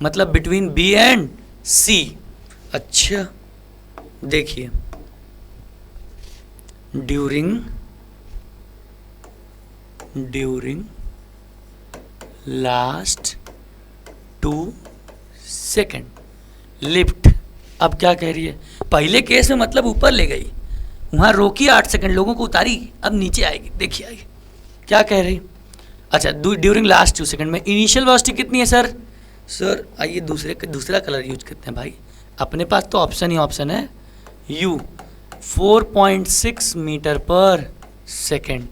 मतलब बिटवीन बी एंड सी। अच्छा देखिए, ड्यूरिंग लास्ट 2 सेकेंड लिफ्ट। अब क्या कह रही है? पहले केस में मतलब ऊपर ले गई, वहाँ रोकी 8 सेकंड, लोगों को उतारी, अब नीचे आएगी। देखिए आएगी क्या कह रही। अच्छा, ड्यूरिंग लास्ट 2 सेकंड में इनिशियल वेलोसिटी कितनी है सर? सर आइए दूसरा कलर यूज करते हैं भाई, अपने पास तो ऑप्शन ही ऑप्शन है। U 4.6 metre per second.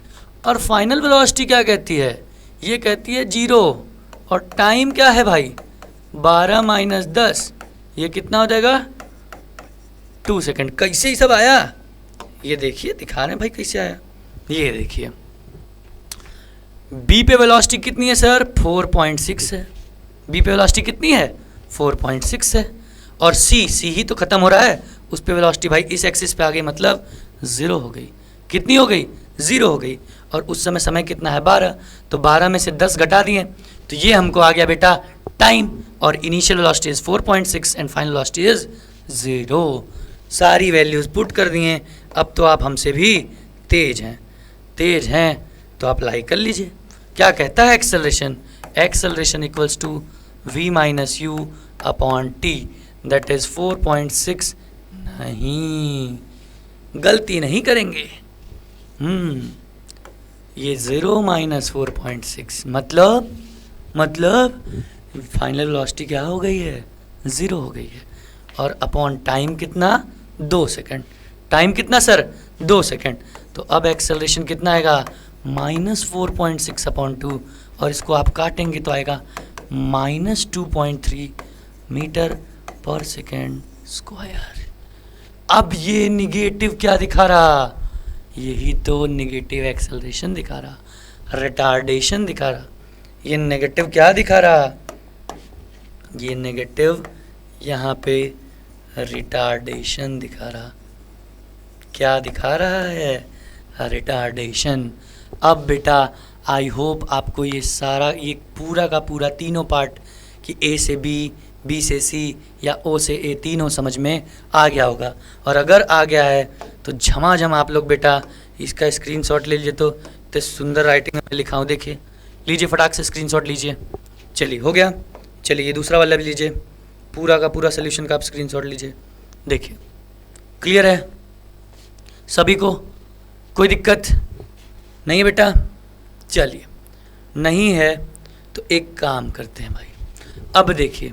और फाइनल वेलोसिटी क्या कहती है? ये कहती है 0। और टाइम क्या है भाई? 12 - 10, ये कितना हो जाएगा? 2 सेकेंड। कैसे ही सब आया? ये देखिए, दिखा रहे हैं भाई कैसे आया। ये देखिए, बी पे वेलोसिटी कितनी है सर? 4.6 है। बी पे वेलोसिटी कितनी है? 4.6 है। और सी ही तो खत्म हो रहा है, उस पे वेलोसिटी भाई इस एक्सिस पे आ गई, मतलब 0 हो गई। कितनी हो गई? 0 हो गई। और उस समय कितना है? 12। तो 12 में से 10 घटा दिए, तो ये हमको आ गया बेटा टाइम। और initial velocity is 4.6 and final velocity is 0। सारी वैल्यूज पुट कर दिए। अब तो आप हमसे भी तेज हैं तो आप लाइक कर लीजिए। क्या कहता है acceleration? Acceleration equals to v - u upon t, that is 4.6। नहीं, गलती नहीं करेंगे। ये 0 - 4.6 मतलब फाइनल वेलोसिटी क्या हो गई है? 0 हो गई है। और अपॉन टाइम कितना? 2 सेकेंड। टाइम कितना सर? 2 सेकेंड। तो अब एक्सेलरेशन कितना आएगा? -4.6 अपॉन 2, और इसको आप काटेंगे तो आएगा -2.3 मीटर पर सेकेंड स्क्वायर। अब ये निगेटिव क्या दिखा रहा? यही तो निगेटिव एक्सेलरेशन दिखा रहा, रिटार्डेशन दिखा रहा। ये नेगेटिव क्या दिखा रहा? ये नेगेटिव यहाँ पे रिटार्डेशन दिखा रहा। क्या दिखा रहा है? रिटार्डेशन। अब बेटा आई होप आपको ये सारा, ये पूरा का पूरा तीनों पार्ट कि A से B, B से C या O से A तीनों समझ में आ गया होगा। और अगर आ गया है तो झमाझम आप लोग बेटा इसका स्क्रीनशॉट ले लीजिए। तो सुंदर राइटिंग में लिखा हूँ, देखिए, लीजिए फटाक से स्क्रीनशॉट लीजिए। चलिए हो गया। चलिए ये दूसरा वाला भी लीजिए, पूरा का पूरा सोल्यूशन का आप स्क्रीनशॉट लीजिए। देखिए क्लियर है सभी को? कोई दिक्कत नहीं है बेटा? चलिए, नहीं है तो एक काम करते हैं भाई। अब देखिए,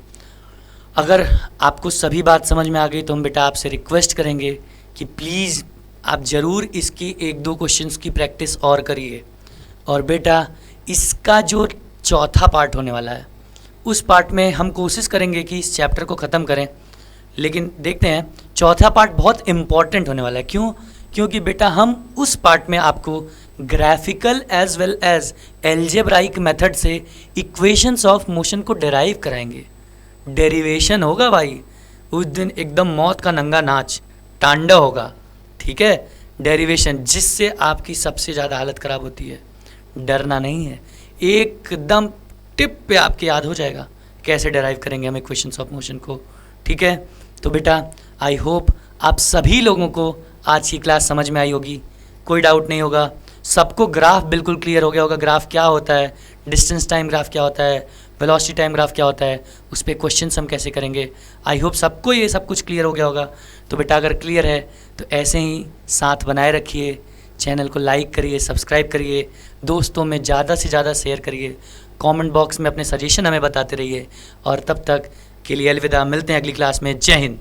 अगर आपको सभी बात समझ में आ गई तो हम बेटा आपसे रिक्वेस्ट करेंगे कि प्लीज़ आप ज़रूर इसकी 1-2 क्वेश्चंस की प्रैक्टिस और करिए। और बेटा इसका जो चौथा पार्ट होने वाला है, उस पार्ट में हम कोशिश करेंगे कि इस चैप्टर को ख़त्म करें, लेकिन देखते हैं चौथा पार्ट बहुत इम्पॉर्टेंट होने वाला है। क्यों? क्योंकि बेटा हम उस पार्ट में आपको graphical as well as algebraic method से इक्वेशंस ऑफ मोशन को डेराइव कराएंगे। डेरिवेशन होगा भाई उस दिन, एकदम मौत का नंगा नाच, तांडव होगा, ठीक है? डेरिवेशन, जिससे आपकी सबसे ज़्यादा हालत ख़राब होती है। डरना नहीं है, एकदम टिप पे आपके याद हो जाएगा कैसे डेराइव करेंगे हम इक्वेशंस ऑफ मोशन को, ठीक है? तो बेटा आई होप आप सभी लोगों को आज की क्लास समझ में आई होगी, कोई डाउट नहीं होगा। सबको ग्राफ बिल्कुल क्लियर हो गया होगा, ग्राफ क्या होता है, डिस्टेंस टाइम ग्राफ क्या होता है, वेलोसिटी टाइम ग्राफ क्या होता है, उस पर क्वेश्चंस हम कैसे करेंगे। आई होप सबको ये सब कुछ क्लियर हो गया होगा। तो बेटा अगर क्लियर है तो ऐसे ही साथ बनाए रखिए, चैनल को लाइक करिए, सब्सक्राइब करिए, दोस्तों में ज़्यादा से ज़्यादा शेयर करिए, कमेंट बॉक्स में अपने सजेशन हमें बताते रहिए। और तब तक के लिए अलविदा, मिलते हैं अगली क्लास में। जय हिंद।